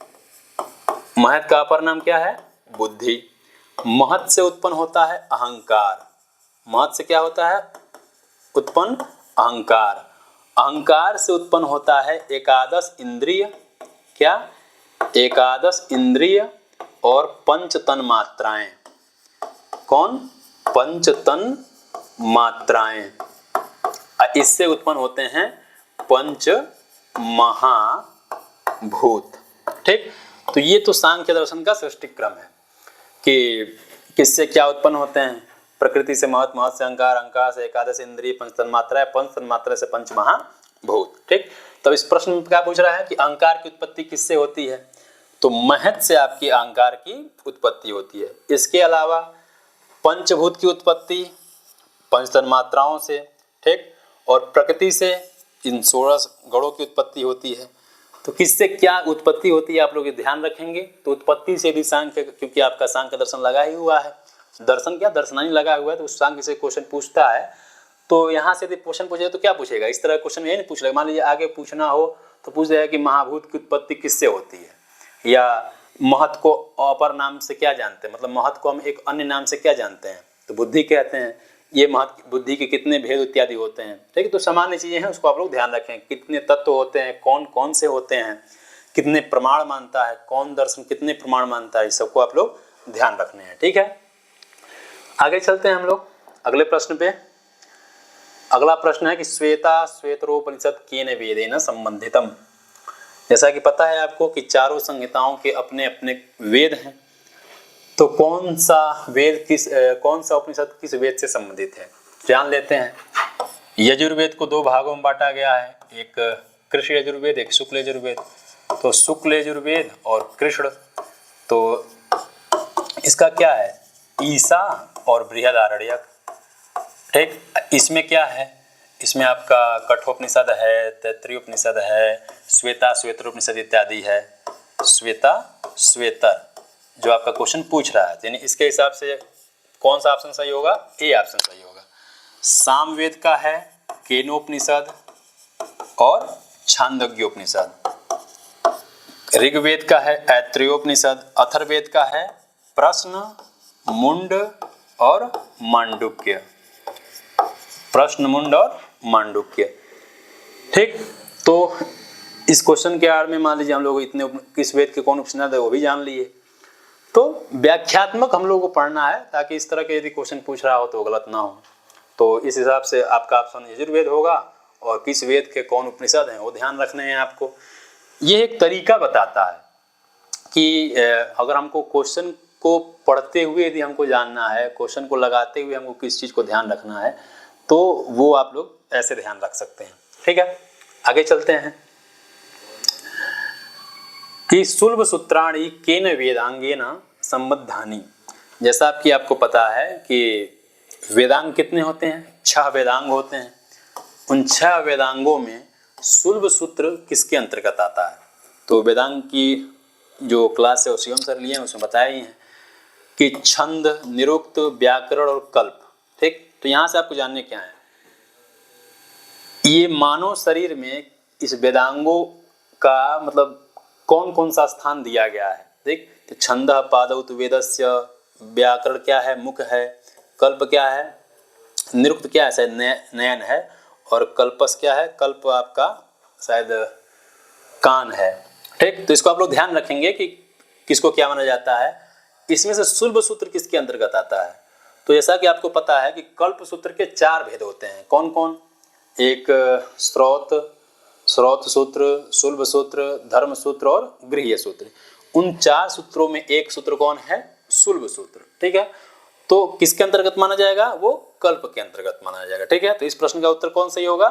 [SPEAKER 1] महत का अपर नाम क्या है? बुद्धि। महत से उत्पन्न होता है अहंकार। महत से क्या होता है उत्पन्न? अहंकार। अहंकार से उत्पन्न होता है एकादश इंद्रिय। क्या? एकादश इंद्रिय और पंच तन मात्राएं। कौन? पंच तन मात्राएं। इससे उत्पन्न होते हैं पंच महाभूत, ठीक। तो ये तो सांख्य दर्शन का सृष्टि क्रम है कि किससे क्या उत्पन्न होते हैं। प्रकृति से महत, महत से अहंकार, अहंकार से एकादश इंद्रिय, पंच तन्मात्रा, पंच तन्मात्रा से पंच महाभूत, ठीक। तब इस प्रश्न में क्या पूछ रहा है कि अहंकार की उत्पत्ति किससे होती है। तो महत से आपकी अहंकार की उत्पत्ति होती है। इसके अलावा पंचभूत की उत्पत्ति पंच तन्मात्राओं से, ठीक, और प्रकृति से इन 16 गणों की उत्पत्ति होती है। तो किससे क्या उत्पत्ति होती है आप लोग ध्यान रखेंगे। तो उत्पत्ति से भी सांख्य, क्योंकि आपका सांख्य दर्शन लगा ही हुआ है, दर्शन क्या दर्शनानी लगा हुआ है, तो उस सांख्य से क्वेश्चन पूछता है। तो यहाँ से यदि क्वेश्चन पूछेगा तो क्या पूछेगा, इस तरह क्वेश्चन यही नहीं पूछ लेगा। मान लीजिए आगे पूछना हो तो पूछ देगा कि महाभूत की उत्पत्ति किससे होती है, या महत को अपर नाम से क्या जानते हैं, मतलब महत को हम एक अन्य नाम से क्या जानते हैं, तो बुद्धि कहते हैं। ये महत बुद्धि के कितने भेद इत्यादि होते हैं, ठीक है। तो सामान्य चीजें हैं, उसको आप लोग ध्यान रखें। कितने तत्व होते हैं, कौन कौन से होते हैं, कितने प्रमाण मानता है, कौन दर्शन कितने प्रमाण मानता है, इस सबको आप लोग ध्यान रखने हैं, ठीक है। आगे चलते हैं हम लोग अगले प्रश्न पे। अगला प्रश्न है कि श्वेता श्वेतरोपनिषद केन वेदेन संबंधितम। जैसा कि पता है आपको कि चारों संहिताओं के अपने अपने वेद हैं, तो कौन सा उपनिषद किस वेद से संबंधित है जान लेते हैं। यजुर्वेद को 2 भागों में बांटा गया है, एक कृष्ण यजुर्वेद, एक शुक्ल यजुर्वेद। तो शुक्ल यजुर्वेद और कृष्ण, तो इसका क्या है, ईसा और बृहदारण्यक, ठीक। इसमें क्या है, इसमें आपका कठोपनिषद है, तैत्तिरीयोपनिषद है, श्वेता श्वेतरोपनिषद इत्यादि है। श्वेता श्वेतर जो आपका क्वेश्चन पूछ रहा है, यानी इसके हिसाब से कौन सा ऑप्शन सही होगा, ए ऑप्शन सही होगा। सामवेद का है केनोपनिषद और छांदोग्योपनिषद। ऋग्वेद का है ऐत्रेयोपनिषद। अथर्ववेद का है प्रश्न, मुंड और मांडुक्य। प्रश्न, मुंड और मांडुक्य। ठीक, तो इस क्वेश्चन के आड़ में मान लीजिए हम लोग इतने किस वेद के कौन उपनिषद है वो भी जान लिए। तो व्याख्यात्मक हम लोगों को पढ़ना है ताकि इस तरह के यदि क्वेश्चन पूछ रहा हो तो गलत ना हो। तो इस हिसाब से आपका ऑप्शन यजुर्वेद होगा और किस वेद के कौन उपनिषद हैं वो ध्यान रखने हैं आपको। ये एक तरीका बताता है कि अगर हमको क्वेश्चन को पढ़ते हुए यदि हमको जानना है, क्वेश्चन को लगाते हुए हमको किस चीज़ को ध्यान रखना है, तो वो आप लोग ऐसे ध्यान रख सकते हैं। ठीक है, आगे चलते हैं कि सुलभ सूत्राणि केन वेदांगेन संबद्धानि। जैसा कि आपको पता है कि वेदांग कितने होते हैं, 6 वेदांग होते हैं। उन 6 वेदांगों में सुलभ सूत्र किसके अंतर्गत आता है? तो वेदांग की जो क्लास है वो शिवम सर लिए हैं, उसमें बताया ही है कि छंद, निरुक्त, व्याकरण और कल्प। ठीक, तो यहाँ से आपको जानने क्या है, ये मानव शरीर में इस वेदांगों का मतलब कौन कौन सा स्थान दिया गया है। देख, तो छंद पादौ तु वेदस्य, व्याकरण क्या है, मुख है, कल्प क्या है, निरुक्त क्या है, शायद नयन है, और कल्पस क्या है, कल्प आपका शायद कान है। ठीक, तो इसको आप लोग ध्यान रखेंगे कि किसको क्या माना जाता है। इसमें से सुलभ सूत्र किसके अंतर्गत आता है? तो जैसा कि आपको पता है कि कल्प सूत्र के 4 भेद होते हैं। कौन कौन? एक श्रौत सूत्र, सुलभ सूत्र, धर्म सूत्र और गृह्य सूत्र। उन 4 सूत्रों में एक सूत्र कौन है? सुलभ सूत्र। ठीक है, तो किसके अंतर्गत माना जाएगा? वो कल्प के अंतर्गत माना जाएगा। ठीक है, तो इस प्रश्न का उत्तर कौन सही होगा?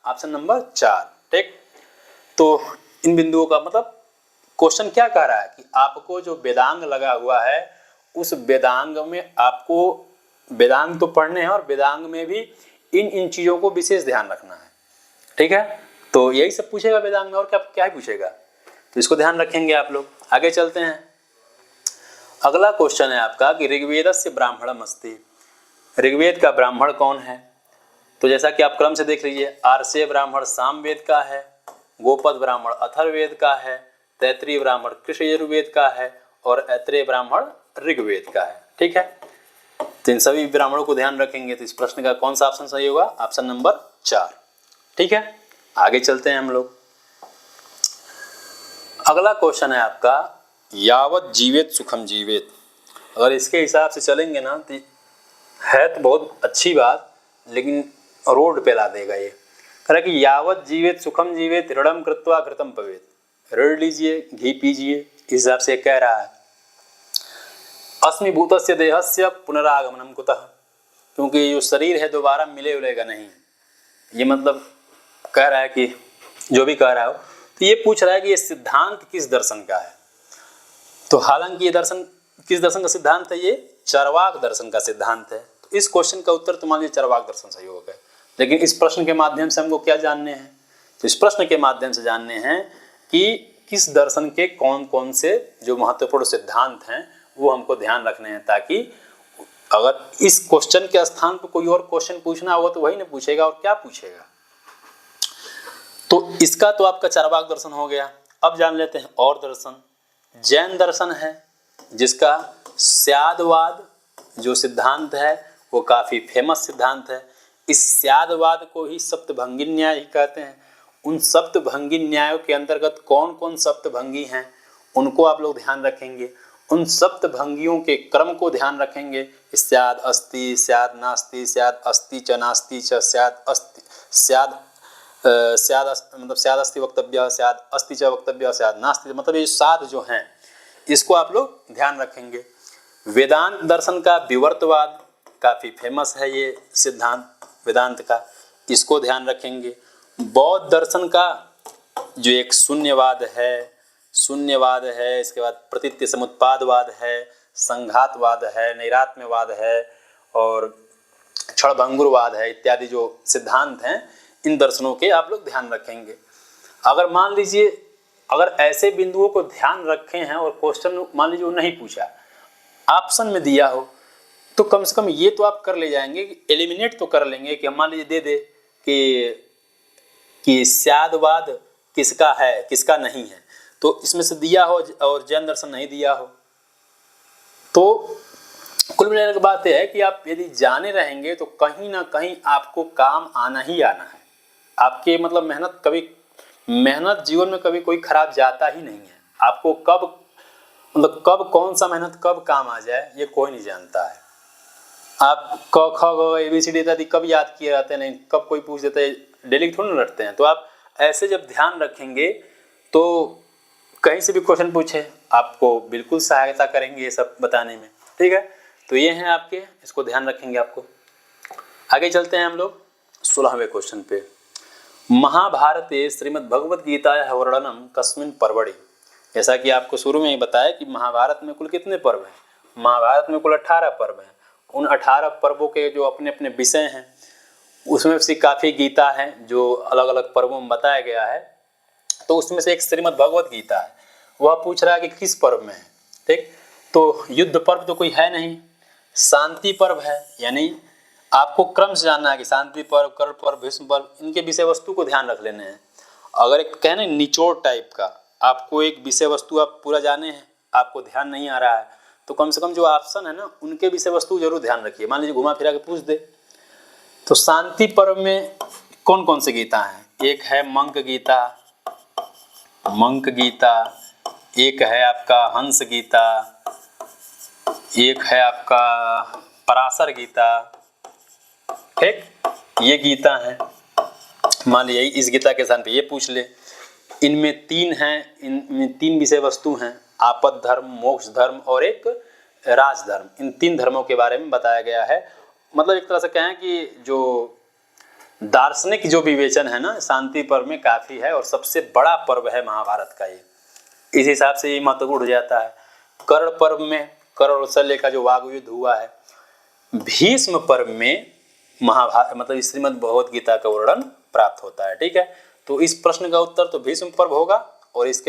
[SPEAKER 1] Option number 4। ठीक, तो इन बिंदुओं का मतलब क्वेश्चन क्या कह रहा है कि आपको जो वेदांग लगा हुआ है उस वेदांग में आपको वेदांग तो पढ़ने हैं और वेदांग में भी इन चीजों को विशेष ध्यान रखना है। ठीक है, तो यही सब पूछेगा वेदांग में, और क्या ही पूछेगा, तो इसको ध्यान रखेंगे आप लोग। आगे चलते हैं, अगला क्वेश्चन है आपका कि ऋग्वेदस्य ब्राह्मणम अस्ति। ऋग्वेद का ब्राह्मण कौन है? तो जैसा कि आप क्रम से देख लीजिए, आर्षेय ब्राह्मण सामवेद का है, गोपद ब्राह्मण अथर्ववेद का है, तैत्रीय ब्राह्मण कृष्ण यजुर्वेद का है और ऐत्रेय ब्राह्मण ऋग्वेद का है। ठीक है, तो इन सभी ब्राह्मणों को ध्यान रखेंगे। तो इस प्रश्न का कौन सा ऑप्शन सही होगा? Option number 4। ठीक है, आगे चलते हैं हम लोग। अगला क्वेश्चन है आपका यावत जीवेत सुखम जीवेत। अगर इसके हिसाब से चलेंगे ना तो है तो बहुत अच्छी बात, लेकिन रोड पे ला देगा ये। कह रहा है कि यावत जीवेत सुखम जीवेत ऋणम कृत्वा घृतम पवेत। ऋण लीजिए, घी पीजिए, इस हिसाब से कह रहा है। अस्मिभूतस्य देहस्य पुनरागमनम कुतः, क्योंकि जो शरीर है दोबारा मिले उलेगा नहीं। ये मतलब कह रहा है कि जो भी कह रहा हो, तो ये पूछ रहा है कि ये सिद्धांत किस दर्शन का है। तो हालांकि ये दर्शन किस दर्शन का सिद्धांत है? ये चरवाक दर्शन का सिद्धांत है। तो इस क्वेश्चन का उत्तर तो मान लीजिए चरवाक दर्शन सही होगा। लेकिन इस प्रश्न के माध्यम से हमको क्या जानने हैं? तो इस प्रश्न के माध्यम से जानने हैं कि किस दर्शन के कौन कौन से जो महत्वपूर्ण सिद्धांत हैं वो हमको ध्यान रखने हैं, ताकि अगर इस क्वेश्चन के स्थान पर कोई और क्वेश्चन पूछना होगा तो वही ना पूछेगा, और क्या पूछेगा। तो इसका तो आपका चरवाक दर्शन हो गया। अब जान लेते हैं और दर्शन। जैन दर्शन है जिसका स्यादवाद जो सिद्धांत है वो काफी फेमस सिद्धांत है। इस स्यादवाद को ही सप्तभंगी न्याय ही कहते हैं। उन सप्तभंगी न्यायों के अंतर्गत कौन कौन सप्तभंगी हैं उनको आप लोग ध्यान रखेंगे। उन सप्तभंगियों के क्रम को ध्यान रखेंगे। स्याद अस्ति, स्याद नास्ति, स्याद अस्ति च नास्ति च, स्याद अस्ति, स्याद मतलब स्याद अस्ति वक्तव्य, स्याद अस्ति च वक्तव्य, स्याद नास्ति, मतलब ये 7 जो हैं इसको आप लोग ध्यान रखेंगे। वेदांत दर्शन का विवर्तवाद काफी फेमस है ये सिद्धांत वेदांत का, इसको ध्यान रखेंगे। बौद्ध दर्शन का जो एक शून्यवाद है, इसके बाद प्रतीत्य समुत्पादवाद है, संघातवाद है, नैरात्म्यवाद है और क्षणभंगुरवाद है, इत्यादि जो सिद्धांत हैं इन दर्शनों के आप लोग ध्यान रखेंगे। अगर मान लीजिए अगर ऐसे बिंदुओं को ध्यान रखे हैं और क्वेश्चन मान लीजिए वो नहीं पूछा, ऑप्शन में दिया हो, तो कम से कम ये तो आप कर ले जाएंगे कि एलिमिनेट तो कर लेंगे कि मान लीजिए दे दे कि स्यादवाद किसका है किसका नहीं है, तो इसमें से दिया हो और जैन दर्शन नहीं दिया हो तो कुल मिलाने की बात यह है कि आप यदि जाने रहेंगे तो कहीं ना कहीं आपको काम आना ही आना है। आपके मतलब मेहनत जीवन में कभी कोई खराब जाता ही नहीं है। आपको कब कौन सा मेहनत कब काम आ जाए ये कोई नहीं जानता है। आप क ख ग ABCD इत्यादि कब याद किए रहते हैं, नहीं कब कोई पूछ देता है, डेली थोड़ी ना रटते हैं। तो आप ऐसे जब ध्यान रखेंगे तो कहीं से भी क्वेश्चन पूछे आपको बिल्कुल सहायता करेंगे ये सब बताने में, ठीक है। तो ये हैं आपके, इसको ध्यान रखेंगे आपको। आगे चलते हैं हम लोग 16वें क्वेश्चन पे। महाभारते श्रीमद्भगवद्गीतायाः वर्णनम कस्मिन् पर्वणि। जैसा कि आपको शुरू में ही बताया कि महाभारत में कुल कितने पर्व हैं। महाभारत में कुल 18 पर्व हैं। उन 18 पर्वों के जो अपने अपने विषय हैं, उसमें से काफ़ी गीता है जो अलग अलग पर्वों में बताया गया है। तो उसमें से एक श्रीमद् भगवत गीता है, वह पूछ रहा है कि किस पर्व में है, ठीक। तो युद्ध पर्व तो कोई है नहीं, शांति पर्व है। यानी आपको क्रम से जानना है कि शांति पर्व, कर्ण पर्व, भीष्म पर्व, इनके विषय वस्तु को ध्यान रख लेने हैं। अगर एक कहने निचोड़ टाइप का आपको एक विषय वस्तु आप पूरा जाने हैं, आपको ध्यान नहीं आ रहा है, तो कम से कम जो ऑप्शन है ना उनके विषय वस्तु जरूर ध्यान रखिए। मान लीजिए घुमा फिरा के पूछ दे तो शांति पर्व में कौन कौन से गीता हैं? एक है मंक गीता, एक है आपका हंस गीता, एक है आपका पराशर गीता, ठीक। ये गीता है। मान लीजिए इस गीता के स्थान पे ये पूछ ले। इनमें 3 हैं, इनमें 3 विषय वस्तु हैं, आपद धर्म, मोक्ष धर्म और एक राजधर्म। इन 3 धर्मों के बारे में बताया गया है। मतलब एक तरह से कहें कि जो दार्शनिक जो विवेचन है ना शांति पर्व में काफ़ी है और सबसे बड़ा पर्व है महाभारत का ये। इस हिसाब से ये महत्वपूर्ण हो जाता है। कर्ण पर्व में कर्ण और शल्य का जो वाग युद्ध हुआ है। भीष्म पर्व में महाभारत मतलब श्रीमद् भगवत गीता का वर्णन प्राप्त होता है, ठीक है। तो इस प्रश्न का उत्तर तो भीष्म पर्व होगा और इस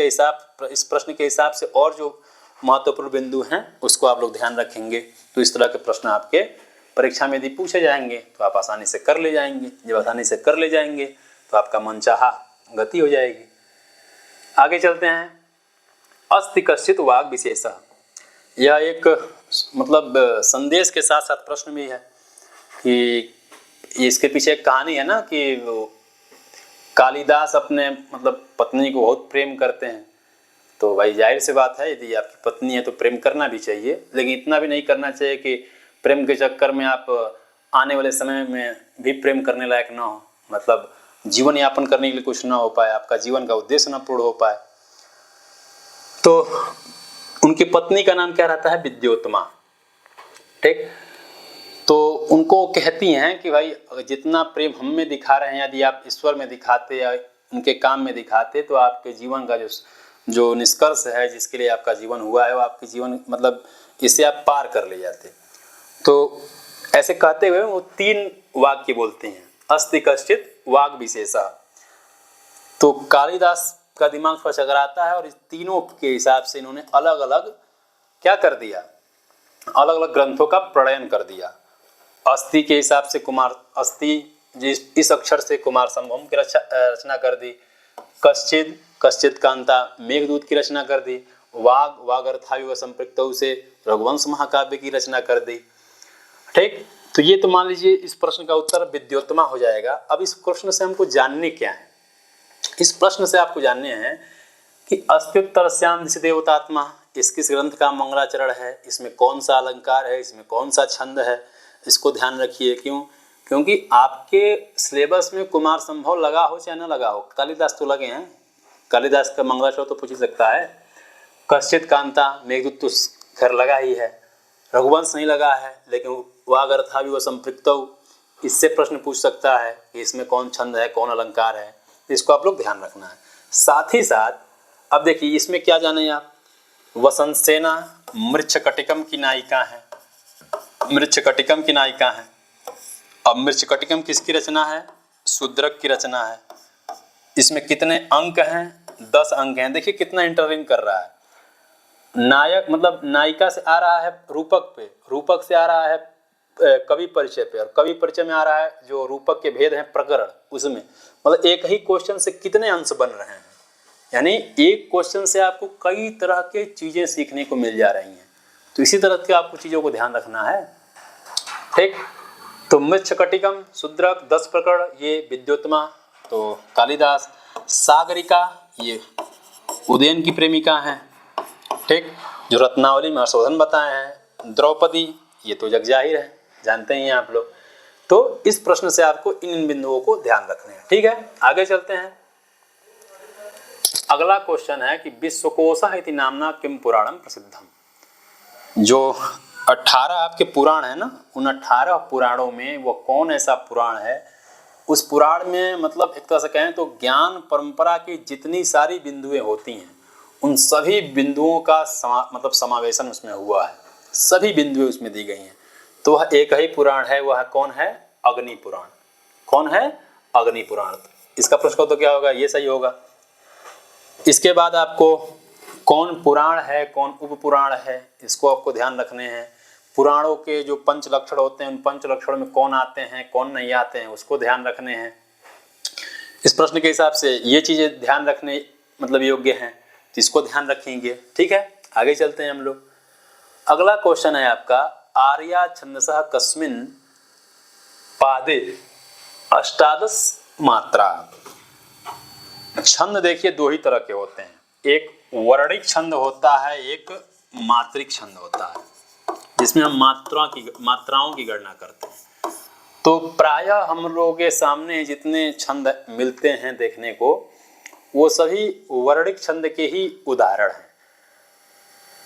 [SPEAKER 1] प्रश्न के हिसाब से और जो महत्वपूर्ण बिंदु हैं उसको आप लोग ध्यान रखेंगे। तो इस तरह के प्रश्न आपके परीक्षा में यदि पूछे जाएंगे तो आप आसानी से कर ले जाएंगे। जब आसानी से कर ले जाएंगे तो आपका मनचाहा गति हो जाएगी। आगे चलते हैं। अस्ति कश्चित् वाग् विशेषः। यह एक मतलब संदेश के साथ साथ प्रश्न भी है कि इसके पीछे एक कहानी है ना कि कालिदास अपने मतलब पत्नी को बहुत प्रेम करते हैं। तो भाई जाहिर सी बात है यदि आपकी पत्नी है तो प्रेम करना भी चाहिए, लेकिन इतना भी नहीं करना चाहिए कि प्रेम के चक्कर में आप आने वाले समय में भी प्रेम करने लायक ना हो, मतलब जीवन यापन करने के लिए कुछ ना हो पाए, आपका जीवन का उद्देश्य ना पूर्ण हो पाए। तो उनकी पत्नी का नाम क्या रहता है? विद्योत्तमा, ठीक। तो उनको कहती हैं कि भाई जितना प्रेम हम में दिखा रहे हैं यदि आप ईश्वर में दिखाते या उनके काम में दिखाते तो आपके जीवन का जो निष्कर्ष है जिसके लिए आपका जीवन हुआ है वो आपके जीवन मतलब इसे आप पार कर ले जाते। तो ऐसे कहते हुए वो 3 वाक्य बोलते हैं, अस्ति कश्चित् वाग् विशेषः। तो कालिदास का दिमाग पर चकराता है और इस तीनों के हिसाब से इन्होंने अलग अलग क्या कर दिया, अलग अलग ग्रंथों का प्रणयन कर दिया। अस्ति के हिसाब से अस्ति इस अक्षर से कुमार संभवम की रचना कर दी। कश्चित् कांता मेघदूत की रचना कर दी। वाग अर्थाविव संपृक्तौ से रघुवंश महाकाव्य की रचना कर दी, ठीक। तो ये तो मान लीजिए इस प्रश्न का उत्तर विद्योत्तमा हो जाएगा। अब इस प्रश्न से हमको जानने क्या है? इस प्रश्न से आपको जानने हैं कि अस्त्युत्तरस्याम दिशि देवतात्मा इस किस ग्रंथ का मंगलाचरण है, इसमें कौन सा अलंकार है, इसमें कौन सा छंद है, इसको ध्यान रखिए। क्यों? क्योंकि आपके सिलेबस में कुमार संभव लगा हो चाहे ना लगा हो, कालिदास तो लगे हैं, कालिदास का मंगलाचरण तो पूछ ही सकता है। कश्चित् कांता मेघदूत तो खैर लगा ही है, रघुवंश नहीं लगा है, लेकिन वाग अर्थाविव संपृक्तौ इससे प्रश्न पूछ सकता है कि इसमें कौन छंद है, कौन अलंकार है, इसको आप लोग ध्यान रखना है। साथ ही साथ अब देखिए इसमें क्या जाने आप, वसंत सेना मृच्छकटिकम की नायिका है, मृच्छकटिकम की नायिका है। अब मृच्छकटिकम किसकी रचना है? शूद्रक की रचना है। इसमें कितने अंक हैं? 10 अंक हैं। देखिए कितना इंटरलिंक कर रहा है। नायक मतलब नायिका से आ रहा है रूपक पे, रूपक से आ रहा है कवि परिचय पे, और कवि परिचय में आ रहा है जो रूपक के भेद हैं प्रकरण, उसमें मतलब एक ही क्वेश्चन से कितने अंश बन रहे हैं। यानी एक क्वेश्चन से आपको कई तरह के चीजें सीखने को मिल जा रही हैं। तो इसी तरह के आपको चीजों को ध्यान रखना है। ठीक, तो मृच्छकटिकम, शूद्रक, 10 प्रकरण ये विद्योत्तमा तो कालिदास, सागरिका ये उदयन की प्रेमिका हैं। ठीक, जो रत्नावली में हर्षवर्धन बताए हैं, द्रौपदी ये तो जग जाहिर है, जानते ही हैं आप लोग। तो इस प्रश्न से आपको इन बिंदुओं को ध्यान रखने हैं। ठीक है, आगे चलते हैं। अगला क्वेश्चन है कि विश्वकोशः इति नामना किम पुराणम प्रसिद्धम। जो 18 आपके पुराण है ना, उन 18 पुराणों में वो कौन ऐसा पुराण है, उस पुराण में मतलब एक तरह से कहें तो ज्ञान परंपरा की जितनी सारी बिंदुएं होती हैं उन सभी बिंदुओं का मतलब समावेशन उसमें हुआ है, सभी बिंदुएं उसमें दी गई हैं। तो वह एक ही पुराण है, वह कौन है? अग्नि पुराण। कौन है? अग्नि पुराण। इसका प्रश्न तो क्या होगा? ये सही होगा। इसके बाद आपको कौन पुराण है, कौन उपपुराण है, इसको आपको ध्यान रखने हैं। पुराणों के जो पंच लक्षण होते हैं उन पंच लक्षणों में कौन आते हैं कौन नहीं आते हैं उसको ध्यान रखने हैं। इस प्रश्न के हिसाब से ये चीजें ध्यान रखने मतलब योग्य हैं, इसको ध्यान रखेंगे। ठीक है, आगे चलते हैं हम लोग। अगला क्वेश्चन है आपका, आर्या छंदसः कस्मिन् पादे अष्टादश मात्रा। छंद देखिए दो ही तरह के होते हैं, एक वर्णिक छंद होता है, एक मात्रिक छंद होता है, जिसमें हम मात्राओं की गणना करते हैं। तो प्रायः हम लोगों के सामने जितने छंद मिलते हैं देखने को, वो सभी वर्णिक छंद के ही उदाहरण हैं।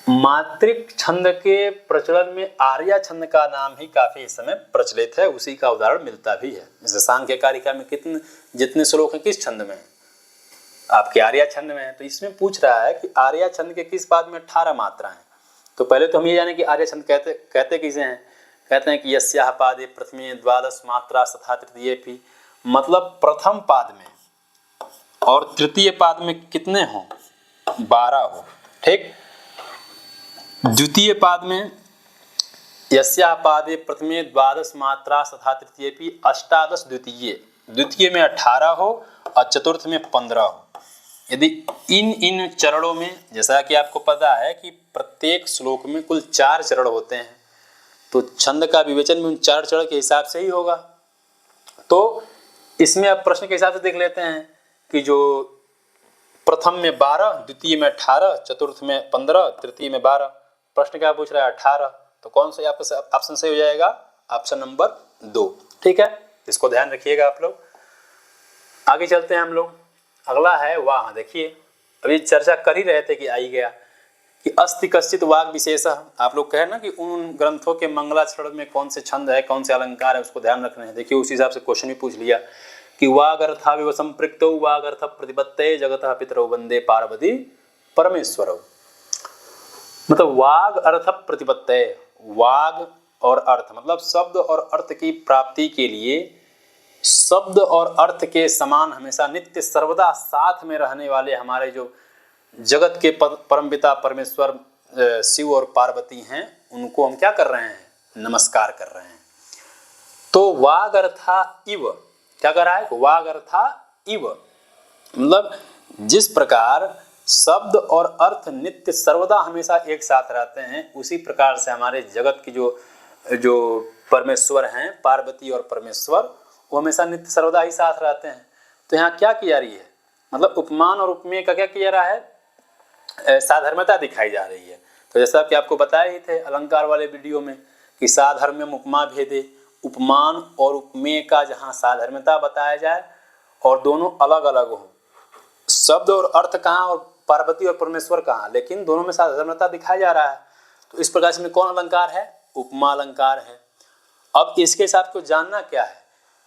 [SPEAKER 1] मात्रिक छंद के प्रचलन में आर्या छंद का नाम ही काफी इस समय प्रचलित है, उसी का उदाहरण मिलता भी है। जैसे सांख्य कारिका में जितने श्लोक हैं किस छंद में है? आपके आर्या छंद में है। तो इसमें पूछ रहा है कि आर्या छंद के किस पाद में 18 मात्रा हैं। तो पहले तो हम ये जाने कि आर्य छंद कहते किसे हैं? कहते हैं कि यस्याह पादे प्रथमे 12 मात्रा तथा तृतीये, मतलब प्रथम पाद में और तृतीय पाद में कितने हों? 12 हो। ठीक, द्वितीय पाद में यस्याह पादे प्रथमे 12 मात्रा तथा तृतीये अष्टादश द्वितीय में 18 हो और चतुर्थ में 15 हो। यदि इन चरणों में, जैसा कि आपको पता है कि प्रत्येक श्लोक में कुल 4 चरण होते हैं, तो छंद का विवेचन में उन 4 चरण के हिसाब से ही होगा। तो इसमें अब प्रश्न के हिसाब से देख लेते हैं कि जो प्रथम में 12, द्वितीय में 18, चतुर्थ में 15, तृतीय में 12। प्रश्न क्या पूछ रहा है? 18। तो कौन सा आपका ऑप्शन सही हो जाएगा? Option number 2। ठीक है, इसको ध्यान रखिएगा आप लोग। आगे चलते हैं हम लोग। अगला है वाह। देखिए अभी चर्चा कर ही रहे थे कि आई गया कि अस्ति कश्चित वाग विशेष। आप लोग कहे ना कि उन ग्रंथों के मंगलाचरण में कौन से छंद है, कौन से अलंकार है, उसको ध्यान रखना है। देखिए उसी हिसाब से क्वेश्चन भी पूछ लिया कि वाग अर्था विव संपृक्तौ वाग अर्थ प्रतिपत्तये जगतः पितरौ वंदे पार्वती परमेश्वरौ। मतलब वाग अर्थ प्रतिपत्तये, वाग और अर्थ मतलब शब्द और अर्थ की प्राप्ति के लिए शब्द और अर्थ के समान हमेशा नित्य सर्वदा साथ में रहने वाले हमारे जो जगत के परमपिता परमेश्वर शिव और पार्वती हैं, उनको हम क्या कर रहे हैं? नमस्कार कर रहे हैं। तो वाग अर्था इव, क्या कर रहा है? वाग अर्था इव, मतलब जिस प्रकार शब्द और अर्थ नित्य सर्वदा हमेशा एक साथ रहते हैं, उसी प्रकार से हमारे जगत की जो परमेश्वर हैं, पार्वती और परमेश्वर, वो हमेशा नित्य सर्वदा ही साथ रहते हैं। तो यहाँ क्या किया रही है? मतलब उपमान और उपमेय का क्या किया रहा है? साधर्मता दिखाई जा रही है। तो जैसा कि आपको बताए ही थे अलंकार वाले वीडियो में कि साधर्म्यम उपमा भेदे, उपमान और उपमेय का जहाँ साधर्मता बताया जाए और दोनों अलग अलग हो, शब्द और अर्थ कहाँ और पार्वती और परमेश्वर कहाँ, लेकिन दोनों में साधर्मता दिखाया जा रहा है। तो इस प्रकार से कौन अलंकार है? उपमा अलंकार है। अब इसके साथ को जानना क्या है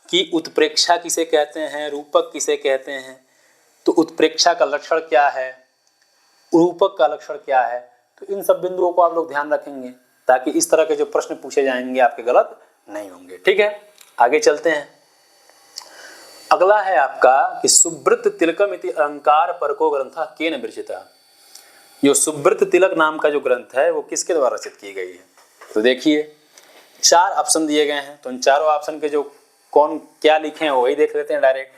[SPEAKER 1] कि उत्प्रेक्षा किसे कहते हैं, रूपक किसे कहते हैं। तो उत्प्रेक्षा का लक्षण क्या है, रूपक का लक्षण क्या है, तो इन सब बिंदुओं को आप लोग ध्यान रखेंगे ताकि इस तरह के जो प्रश्न पूछे जाएंगे आपके गलत नहीं होंगे। ठीक है, आगे चलते हैं। अगला है आपका कि सुब्रत तिलकम इति अलंकार परको ग्रंथ केन विरचितः। जो सुब्रत तिलक नाम का जो ग्रंथ है वो किसके द्वारा रचित की गई है? तो देखिए 4 ऑप्शन दिए गए हैं, तो इन चारों ऑप्शन के जो कौन क्या लिखे हैं वही देख लेते हैं डायरेक्ट।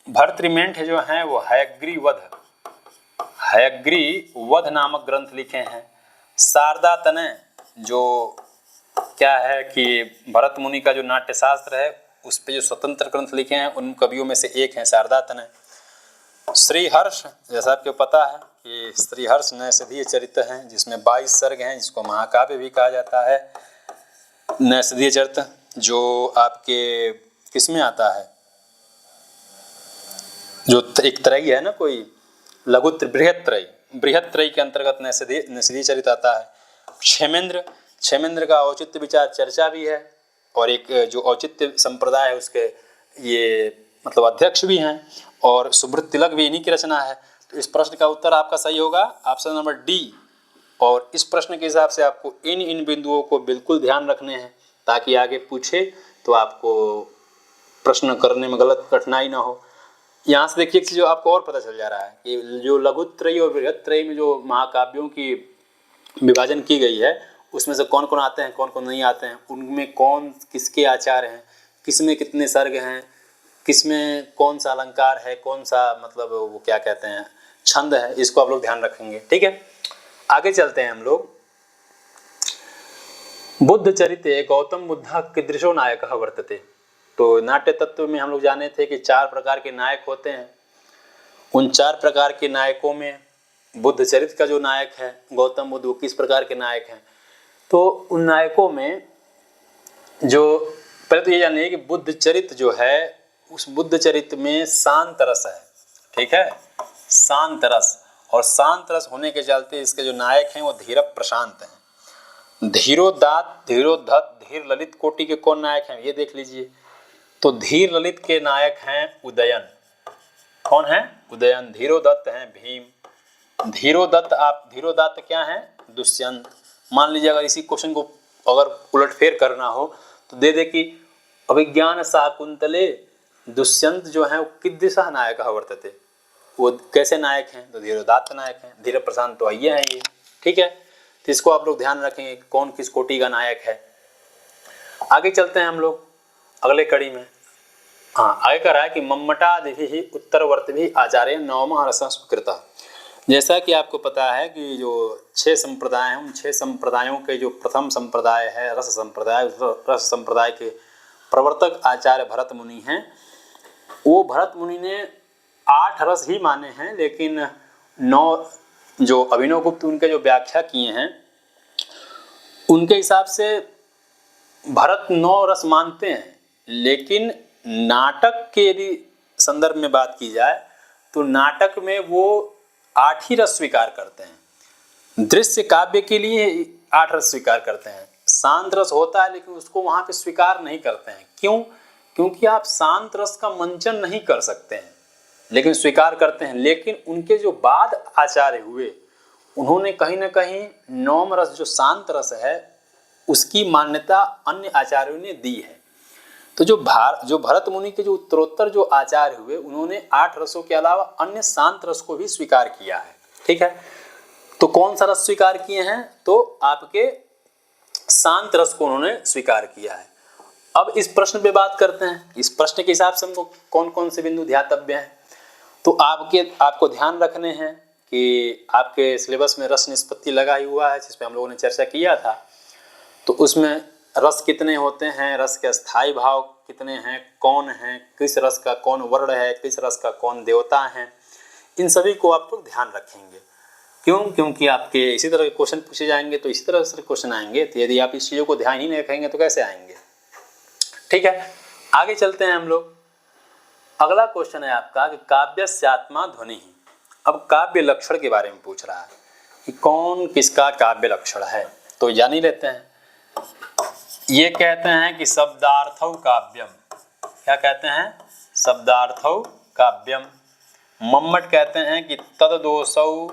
[SPEAKER 1] भर्तृमेंठ जो हैं वो हयग्रीवध नामक ग्रंथ लिखे हैं। शारदा तनय जो क्या है कि भरत मुनि का जो नाट्यशास्त्र है उस पे जो स्वतंत्र ग्रंथ लिखे हैं उन कवियों में से एक हैं शारदा तनय। श्रीहर्ष, जैसा आपको पता है कि श्रीहर्ष नैषधीय चरित्र हैं जिसमें 22 सर्ग हैं, जिसको महाकाव्य भी कहा जाता है। नैषधीय चरित्र जो आपके किसमें आता है, जो एक त्रयी है ना, कोई लघु बृहत त्रयी के अंतर्गत नैषधीय चरित्र आता है। क्षेमेंद्र का औचित्य विचार चर्चा भी है, और एक जो औचित्य संप्रदाय है उसके ये मतलब अध्यक्ष भी हैं, और सुब्रत तिलक भी इन्हीं की रचना है। तो इस प्रश्न का उत्तर आपका सही होगा ऑप्शन नंबर डी। और इस प्रश्न के हिसाब से आपको इन बिंदुओं को बिल्कुल ध्यान रखने हैं ताकि आगे पूछे तो आपको प्रश्न करने में गलत कठिनाई ना हो। यहाँ से देखिए एक चीज़ आपको और पता चल जा रहा है कि जो लघुत्रयी और बृहत्त्रयी में जो महाकाव्यों की विभाजन की गई है उसमें से कौन कौन आते हैं कौन कौन नहीं आते हैं, उनमें कौन किसके आचार हैं, किसमें कितने सर्ग हैं, किसमें कौन सा अलंकार है, कौन सा मतलब वो क्या कहते हैं छंद है, इसको आप लोग ध्यान रखेंगे। ठीक है, आगे चलते हैं हम लोग। बुद्ध चरिते गौतम बुद्ध कीदृशो नायकः वर्तते। तो नाट्य तत्व में हम लोग जाने थे कि 4 प्रकार के नायक होते हैं। उन 4 प्रकार के नायकों में बुद्ध चरित्र का जो नायक है गौतम बुद्ध, वो किस प्रकार के नायक हैं। तो उन नायकों में जो पहले तो ये जानिए कि बुद्ध चरित्र जो है उस बुद्ध चरित्र में शांत रस है। ठीक है, शांत रस, और शांत रस होने के चलते इसके जो नायक हैं वो धीर प्रशांत हैं। धीरोदात, धीरोद्धत, धीर ललित कोटि के कौन नायक हैं ये देख लीजिए। तो धीर ललित के नायक हैं उदयन। कौन है? उदयन। धीरोदत्त हैं भीम। धीरोदत्त क्या है? दुष्यंत। मान लीजिए अगर इसी क्वेश्चन को अगर उलटफेर करना हो तो दे दे कि अभिज्ञान शाकुंतले दुष्यंत जो है वो कीदृशः नायकः वर्तते, वो कैसे नायक हैं? तो धीरोदात्त नायक हैं। धीर प्रशांत तो ये हैं ये। ठीक है, तो इसको आप लोग ध्यान रखेंगे कौन किस कोटि का नायक है। आगे चलते हैं हम लोग अगले कड़ी में। हाँ, आगे कह रहा है कि मम्मटादिभिः उत्तरवर्तिभिः आचार्य नवमः रसः स्वीकृतः। जैसा कि आपको पता है कि जो 6 संप्रदाय हैं उन 6 संप्रदायों के जो प्रथम संप्रदाय है रस संप्रदाय, रस संप्रदाय के प्रवर्तक आचार्य भरत मुनि हैं। वो भरत मुनि ने 8 रस ही माने हैं, लेकिन 9 जो अभिनव गुप्त उनके जो व्याख्या किए हैं उनके हिसाब से भरत 9 रस मानते हैं, लेकिन नाटक के यदि संदर्भ में बात की जाए तो नाटक में वो 8 ही रस स्वीकार करते हैं। दृश्य काव्य के लिए 8 रस स्वीकार करते हैं। शांत रस होता है लेकिन उसको वहां पे स्वीकार नहीं करते हैं। क्यों? क्योंकि आप शांत रस का मंचन नहीं कर सकते हैं, लेकिन स्वीकार करते हैं। लेकिन उनके जो बाद आचार्य हुए उन्होंने कहीं ना कहीं नौम रस जो शांत रस है उसकी मान्यता अन्य आचार्यों ने दी है। तो जो भरत मुनि के जो उत्तरोत्तर जो आचार्य हुए उन्होंने 8 रसों के अलावा अन्य शांत रस को भी स्वीकार किया है। ठीक है, तो कौन सा रस स्वीकार किए हैं? तो आपके शांत रस को उन्होंने स्वीकार किया है। अब इस प्रश्न पे बात करते हैं। इस प्रश्न के हिसाब से हमको कौन कौन से बिंदु ध्यातव्य हैं। तो आपको ध्यान रखने हैं कि आपके सिलेबस में रस निष्पत्ति लगा ही हुआ है, जिस पे हम लोगों ने चर्चा किया था। तो उसमें रस कितने होते हैं, रस के स्थायी भाव कितने हैं, कौन हैं, किस रस का कौन वर्ण है, किस रस का कौन देवता है, इन सभी को आप लोग ध्यान रखेंगे। क्यों? क्योंकि आपके इसी तरह के क्वेश्चन पूछे जाएंगे तो इसी तरह से क्वेश्चन आएंगे। तो यदि आप इस चीज़ों को ध्यान ही नहीं रखेंगे तो कैसे आएंगे। ठीक है, आगे चलते हैं हम लोग। अगला क्वेश्चन है आपका कि काव्यस्यात्मा ध्वनि। अब काव्य लक्षण के बारे में पूछ रहा है कि कौन किसका काव्य लक्षण है। तो जान ही लेते हैं। ये कहते हैं कि शब्दार्थौ काव्यम। क्या कहते हैं? शब्दार्थौ काव्यम। मम्मट कहते हैं कि तद्दोषौ,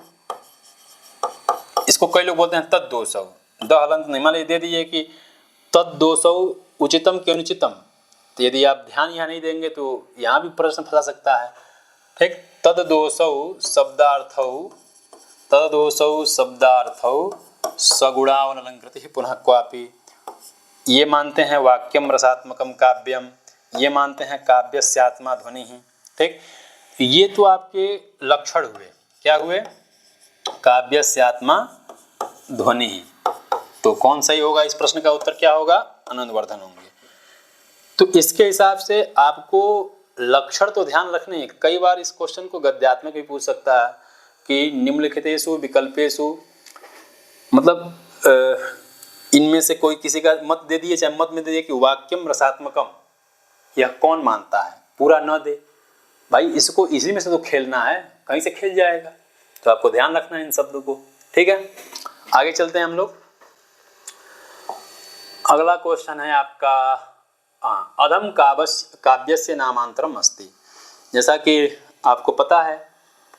[SPEAKER 1] इसको कई लोग बोलते हैं तद्दोषौ, द हलंत नहीं, मान दे दीजिए कि तद्दोषौ उचितम के अनुचितम। तो यदि आप ध्यान यहाँ नहीं देंगे तो यहाँ भी प्रश्न फंसा सकता है। ठीक, तद्दोषौ शब्दार्थौ सगुणावन अलंकृति पुनः क्वापि। ये मानते हैं वाक्यम रसात्मकम काव्यम, ये मानते हैं काव्यस्यात्मा ध्वनि ही। ठीक, ये तो आपके लक्षण हुए। क्या हुए? काव्यस्यात्मा ध्वनि ही। तो कौन सही होगा? इस प्रश्न का उत्तर क्या होगा? आनंदवर्धन होंगे। तो इसके हिसाब से आपको लक्षण तो ध्यान रखने हैं। कई बार इस क्वेश्चन को गद्यात्मक भी पूछ सकता है कि निम्नलिखितेषु विकल्पेषु, मतलब इनमें से कोई किसी का मत दे दिए, चाहे मत में दे दिए कि वाक्यम रसात्मकम, यह कौन मानता है, पूरा न दे भाई, इसको इसी में से तो खेलना है, कहीं से खेल जाएगा, तो आपको ध्यान रखना है इन शब्दों को। ठीक है, आगे चलते हैं हम लोग। अगला क्वेश्चन है आपका अधम काव्यस्य नामांतरम अस्ति। जैसा कि आपको पता है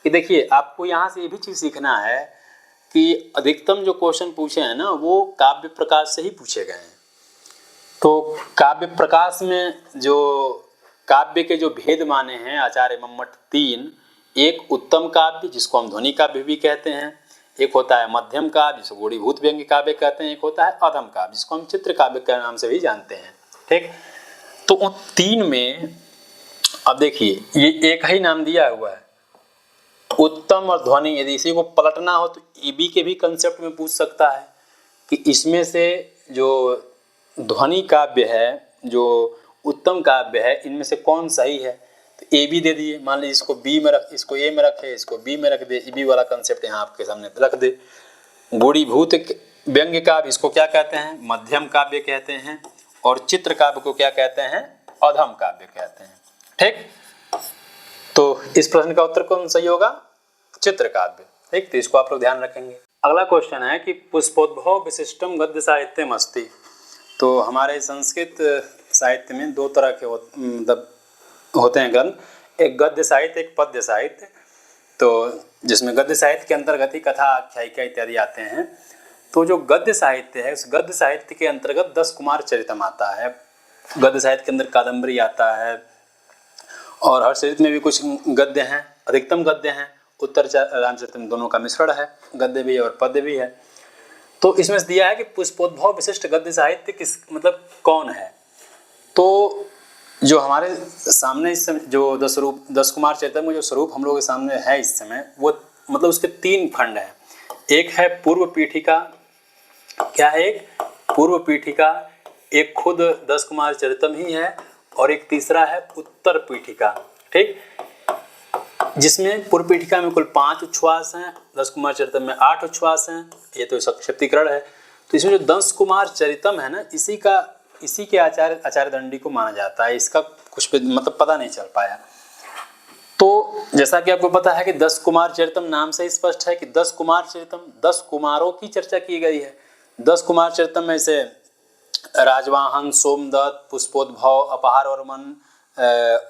[SPEAKER 1] कि देखिए, आपको यहाँ से ये भी चीज़ सीखना है कि अधिकतम जो क्वेश्चन पूछे हैं ना, वो काव्य प्रकाश से ही पूछे गए हैं। तो काव्य प्रकाश में जो काव्य के जो भेद माने हैं आचार्य मम्मट 3, एक उत्तम काव्य जिसको हम ध्वनि काव्य भी कहते हैं, एक होता है मध्यम काव्य जिसको गुणीभूत व्यंग्य काव्य कहते हैं, एक होता है अधम काव्य जिसको हम चित्र काव्य के नाम से भी जानते हैं। ठीक, तो उन 3 में अब देखिए, ये एक ही नाम दिया हुआ है उत्तम और ध्वनि। यदि इसी को पलटना हो तो ईबी के भी कंसेप्ट में पूछ सकता है कि इसमें से जो ध्वनि काव्य है, जो उत्तम काव्य है, इनमें से कौन सही है। तो ए बी दे दिए, मान लीजिए इसको बी में रख, इसको ए में रखे, इसको बी में रख दे, ईबी वाला कंसेप्ट यहाँ आपके सामने रख दे। गुणीभूत व्यंग्य काव्य इसको क्या कहते हैं? मध्यम काव्य कहते हैं, और चित्र काव्य को क्या कहते हैं? अधम काव्य कहते हैं। ठीक, तो इस प्रश्न का उत्तर कौन सही होगा? चित्र काव्य। ठीक, तो इसको आप लोग ध्यान रखेंगे। अगला क्वेश्चन है कि पुष्पोद्भव विशिष्टम गद्य साहित्यम अस्ति। तो हमारे संस्कृत साहित्य में 2 तरह के होते हैं ग्रंथ, एक गद्य साहित्य, एक पद्य साहित्य। तो जिसमें गद्य साहित्य के अंतर्गत ही कथा, आख्यायिका इत्यादि आते हैं। तो जो गद्य साहित्य है, उस गद्य साहित्य के अंतर्गत 10 कुमार चरितम आता है। गद्य साहित्य के अंदर कादम्बरी आता है, और हर चरित्र में भी कुछ गद्य हैं, अधिकतम गद्य हैं। उत्तर रामचरितम दोनों का मिश्रण है, गद्य भी और पद्य भी है। तो इसमें दिया है कि पुष्पोद्भव विशिष्ट गद्य साहित्य किस, मतलब कौन है। तो जो हमारे सामने इस समय जो 10 कुमार चरितम में जो स्वरूप हम लोगों के सामने है इस समय, वो मतलब उसके 3 खंड हैं। एक है पूर्व पीठिका, क्या है? एक पूर्व पीठिका, एक खुद 10 कुमार चरितम ही है, और एक तीसरा है उत्तर पीठिका। ठीक, जिसमें पूर्व पीठिका में कुल 5 उच्छ्वास हैं, 10 कुमार चरितम में 8 उच्छ्वास हैं। ये तो संक्षिप्तीकरण है। तो इसमें जो 10 कुमार चरितम है ना, इसी के आचार्य दंडी को माना जाता है। इसका कुछ मतलब पता नहीं चल पाया। तो जैसा कि आपको पता है कि 10 कुमार चरितम नाम से स्पष्ट है कि 10 कुमार चरितम 10 कुमारों की चर्चा की गई है। 10 कुमार चरितम में से राजवाहन, सोमदत्त, पुष्पोद्भव, अपहारवर्मन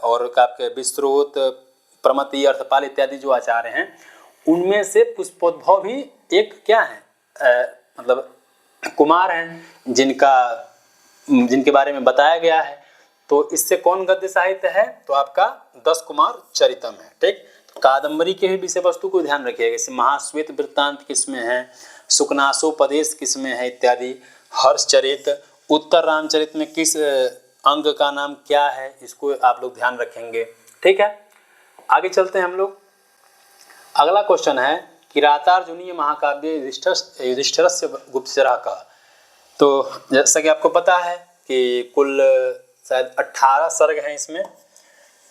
[SPEAKER 1] और आपके विस्तृत, प्रमति, अर्थपाल इत्यादि जो आचार्य हैं, उनमें से पुष्पोद्भव भी एक क्या है, मतलब कुमार हैं जिनके बारे में बताया गया है। तो इससे कौन गद्य साहित्य है? तो आपका 10 कुमार चरितम है। ठीक, कादम्बरी के भी विषय वस्तु को ध्यान रखिएगा। जैसे महाश्वेत वृत्तांत किसमें है, सुकनासोपदेश किसमें है इत्यादि, हर्षचरित, उत्तर रामचरित में किस अंग का नाम क्या है, इसको आप लोग ध्यान रखेंगे। ठीक है, आगे चलते हैं हम लोग। अगला क्वेश्चन है किरातार्जुनीय महाकाव्य युधिष्ठिरस्य गुप्तचरः का। तो जैसा कि आपको पता है कि कुल शायद 18 सर्ग हैं इसमें।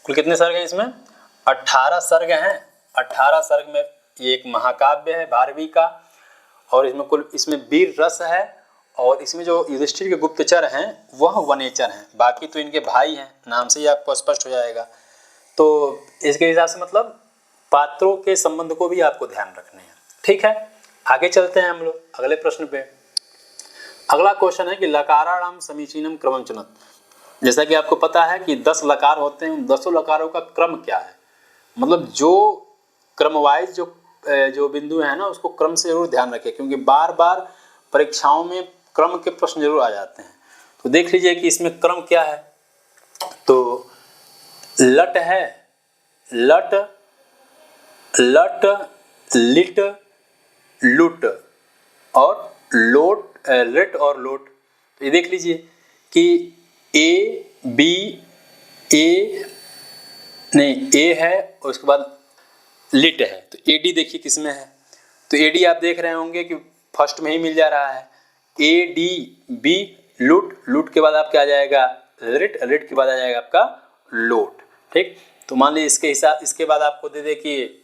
[SPEAKER 1] कुल कितने सर्ग हैं इसमें? 18 सर्ग हैं। 18 सर्ग में ये एक महाकाव्य है भारवी का, और इसमें वीर रस है, और इसमें जो युधिष्ठिर के गुप्तचर हैं वह वनेचर हैं। बाकी तो इनके भाई हैं, नाम से ही आपको स्पष्ट हो जाएगा। तो इसके हिसाब से मतलब पात्रों के संबंध को भी आपको ध्यान रखने हैं। ठीक है, आगे चलते हैं हम लोग अगले प्रश्न पे। अगला क्वेश्चन है कि लकाराणाम समीचीनम क्रमम चुनत। जैसा कि आपको पता है कि 10 लकार होते हैं, उन 10 लकारों का क्रम क्या है, मतलब जो क्रम वाइज जो बिंदु है ना, उसको क्रम से जरूर ध्यान रखें, क्योंकि बार बार परीक्षाओं में क्रम के प्रश्न जरूर आ जाते हैं। तो देख लीजिए कि इसमें क्रम क्या है। तो लट है, लट, लट, लिट, लुट और लोट, लिट और लोट। तो ये देख लीजिए कि ए बी, ए है और उसके बाद लिट है। तो एडी देखिए किसमें है। तो एडी आप देख रहे होंगे कि फर्स्ट में ही मिल जा रहा है। ADB लूट, लूट के बाद आपका आ जाएगा लिट, लिट के बाद आ जाएगा आपका लोट। ठीक, तो मान लीजिए इसके हिसाब, इसके बाद आपको दे दे कि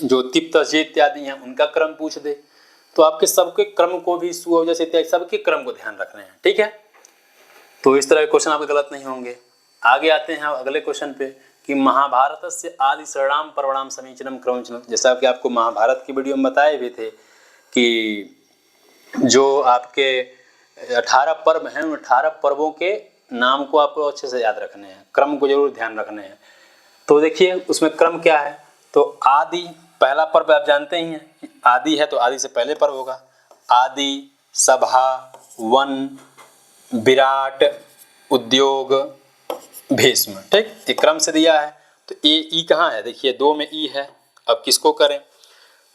[SPEAKER 1] जो तिप्त जे इत्यादि हैं उनका क्रम पूछ दे, तो आपके सबके क्रम को भी सु जैसे इत्यादि सबके क्रम को ध्यान रखना है। ठीक है, तो इस तरह के क्वेश्चन आपके गलत नहीं होंगे। आगे आते हैं अगले क्वेश्चन पे कि महाभारत से आदि शरणाम पर्वणाम समीचीनम क्रमचनम। जैसा कि आपको महाभारत की वीडियो में बताए भी थे कि जो आपके 18 पर्व हैं, उन 18 पर्वों के नाम को आपको अच्छे से याद रखने हैं, क्रम को जरूर ध्यान रखने हैं। तो देखिए उसमें क्रम क्या है, तो आदि पहला पर्व आप जानते ही हैं कि आदि है, तो आदि से पहले पर्व होगा आदि, सभा, वन, विराट, उद्योग, भीष्म। ठीक, एक क्रम से दिया है। तो ई कहाँ है, देखिए 2 में ई है। अब किसको करें,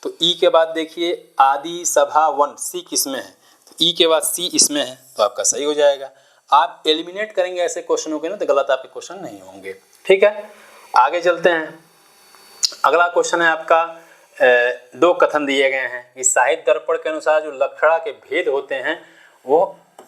[SPEAKER 1] तो ई के बाद देखिए आदि, सभा, वन, सी किसमें है, तो ई के बाद सी इसमें है, तो आपका सही हो जाएगा। आप एलिमिनेट करेंगे ऐसे क्वेश्चनों के ना, तो गलत आपके क्वेश्चन नहीं होंगे। ठीक है, आगे चलते हैं। अगला क्वेश्चन है आपका 2 कथन दिए गए हैं। इस साहित्य दर्पण के अनुसार जो लक्षणा के भेद होते हैं वो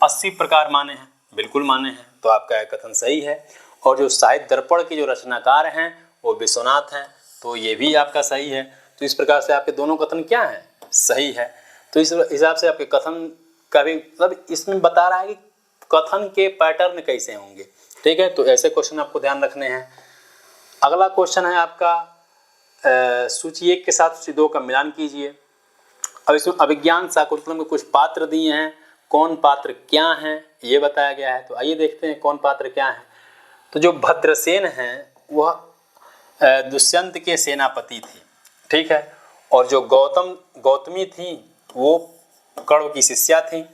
[SPEAKER 1] 80 प्रकार माने हैं, बिल्कुल माने हैं, तो आपका यह कथन सही है। और जो साहित्य दर्पण के जो रचनाकार हैं वो विश्वनाथ हैं, तो ये भी आपका सही है। तो इस प्रकार से आपके दोनों कथन क्या हैं, सही है। तो इस हिसाब से आपके कथन का भी मतलब इसमें बता रहा है कि कथन के पैटर्न कैसे होंगे। ठीक है, तो ऐसे क्वेश्चन आपको ध्यान रखने हैं। अगला क्वेश्चन है आपका सूची 1 के साथ सूची 2 का मिलान कीजिए। अब इसमें अभिज्ञान शाकुंतलम में कुछ पात्र दिए हैं, कौन पात्र क्या हैं ये बताया गया है। तो आइए देखते हैं कौन पात्र क्या है। तो जो भद्रसेन हैं वह दुष्यंत के सेनापति थे। ठीक है, और जो गौतमी थी वो कण्व की शिष्या थी,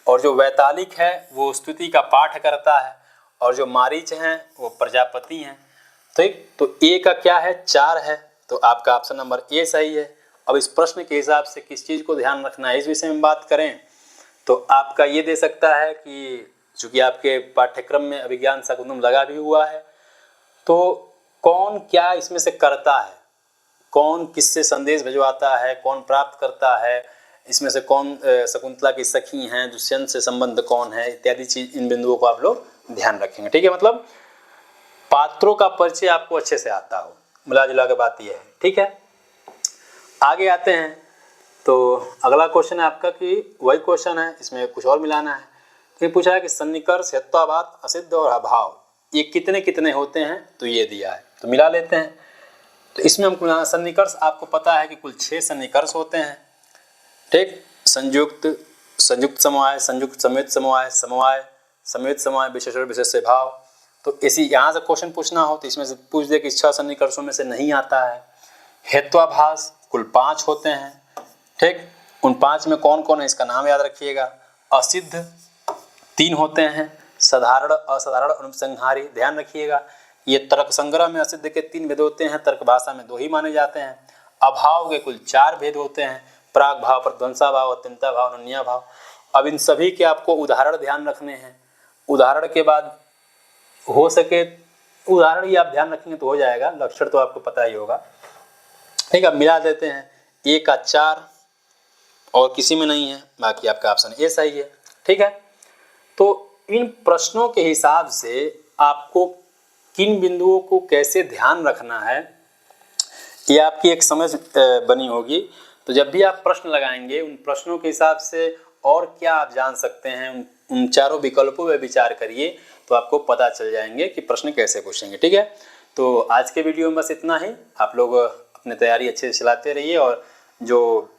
[SPEAKER 1] और जो वैतालिक है वो स्तुति का पाठ करता है, और जो मारीच हैं वो प्रजापति हैं। ठीक, तो ए का क्या है, 4 है, तो आपका ऑप्शन नंबर ए सही है। अब इस प्रश्न के हिसाब से किस चीज़ को ध्यान रखना है इस विषय में बात करें तो आपका ये दे सकता है कि चूँकि आपके पाठ्यक्रम में अभिज्ञान शाकुंतलम लगा भी हुआ है, तो कौन क्या इसमें से करता है, कौन किससे संदेश भिजवाता है, कौन प्राप्त करता है, इसमें से कौन शकुंतला की सखी हैं, दुष्यंत से संबंध कौन है, इत्यादि चीज, इन बिंदुओं को आप लोग ध्यान रखेंगे। ठीक है, मतलब पात्रों का परिचय आपको अच्छे से आता हो, मिला जुला के बात यह है। ठीक है, आगे आते हैं। तो अगला क्वेश्चन है आपका कि वही क्वेश्चन है, इसमें कुछ और मिलाना है। तो पूछा है कि सन्निकर्ष, हेत्वाभाव, असिद्ध और अभाव ये कितने कितने होते हैं, तो ये दिया है, तो मिला लेते हैं। तो इसमें हमको मिलाना, सन्निकर्ष आपको पता है कि कुल 6 सन्निकर्ष होते हैं। ठीक, संयुक्त, संयुक्त समवाय, संयुक्त समेत समवाय, समवाय, समेत समवाय, विशेष और विशेष से भाव। तो इसी यहाँ से क्वेश्चन पूछना हो तो इसमें से पूछ दे कि 6 सन्निकर्षों में से नहीं आता है। हेत्वाभास कुल 5 होते हैं। ठीक, उन 5 में कौन कौन है इसका नाम याद रखिएगा। असिद्ध 3 होते हैं, साधारण, असाधारण, अनुपसंहारी, ध्यान रखिएगा। ये तर्क संग्रह में असिद्ध के 3 भेद होते हैं, तर्क भाषा में 2 ही माने जाते हैं। अभाव के कुल 4 भेद होते हैं, प्राग भाव, प्रध्वंसा भाव, अत्यंता भाव, अनन्या भाव। अब इन सभी के आपको उदाहरण ध्यान रखने हैं। उदाहरण के बाद हो सके उदाहरण ही आप ध्यान रखेंगे तो हो जाएगा, लक्षण तो आपको पता ही होगा। ठीक है, मिला देते हैं। ए का 4 और किसी में नहीं है, बाकी आपका ऑप्शन ए सही है। ठीक है, तो इन प्रश्नों के हिसाब से आपको किन बिंदुओं को कैसे ध्यान रखना है ये आपकी एक समझ बनी होगी। तो जब भी आप प्रश्न लगाएंगे उन प्रश्नों के हिसाब से और क्या आप जान सकते हैं, उन चारों विकल्पों में विचार करिए तो आपको पता चल जाएंगे कि प्रश्न कैसे पूछेंगे। ठीक है, तो आज के वीडियो में बस इतना ही। आप लोग अपनी तैयारी अच्छे से चलाते रहिए, और जो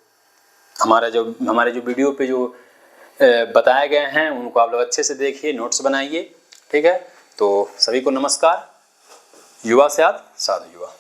[SPEAKER 1] हमारे जो वीडियो पे जो बताए गए हैं उनको आप लोग अच्छे से देखिए, नोट्स बनाइए। ठीक है, तो सभी को नमस्कार। युवा से साधु युवा।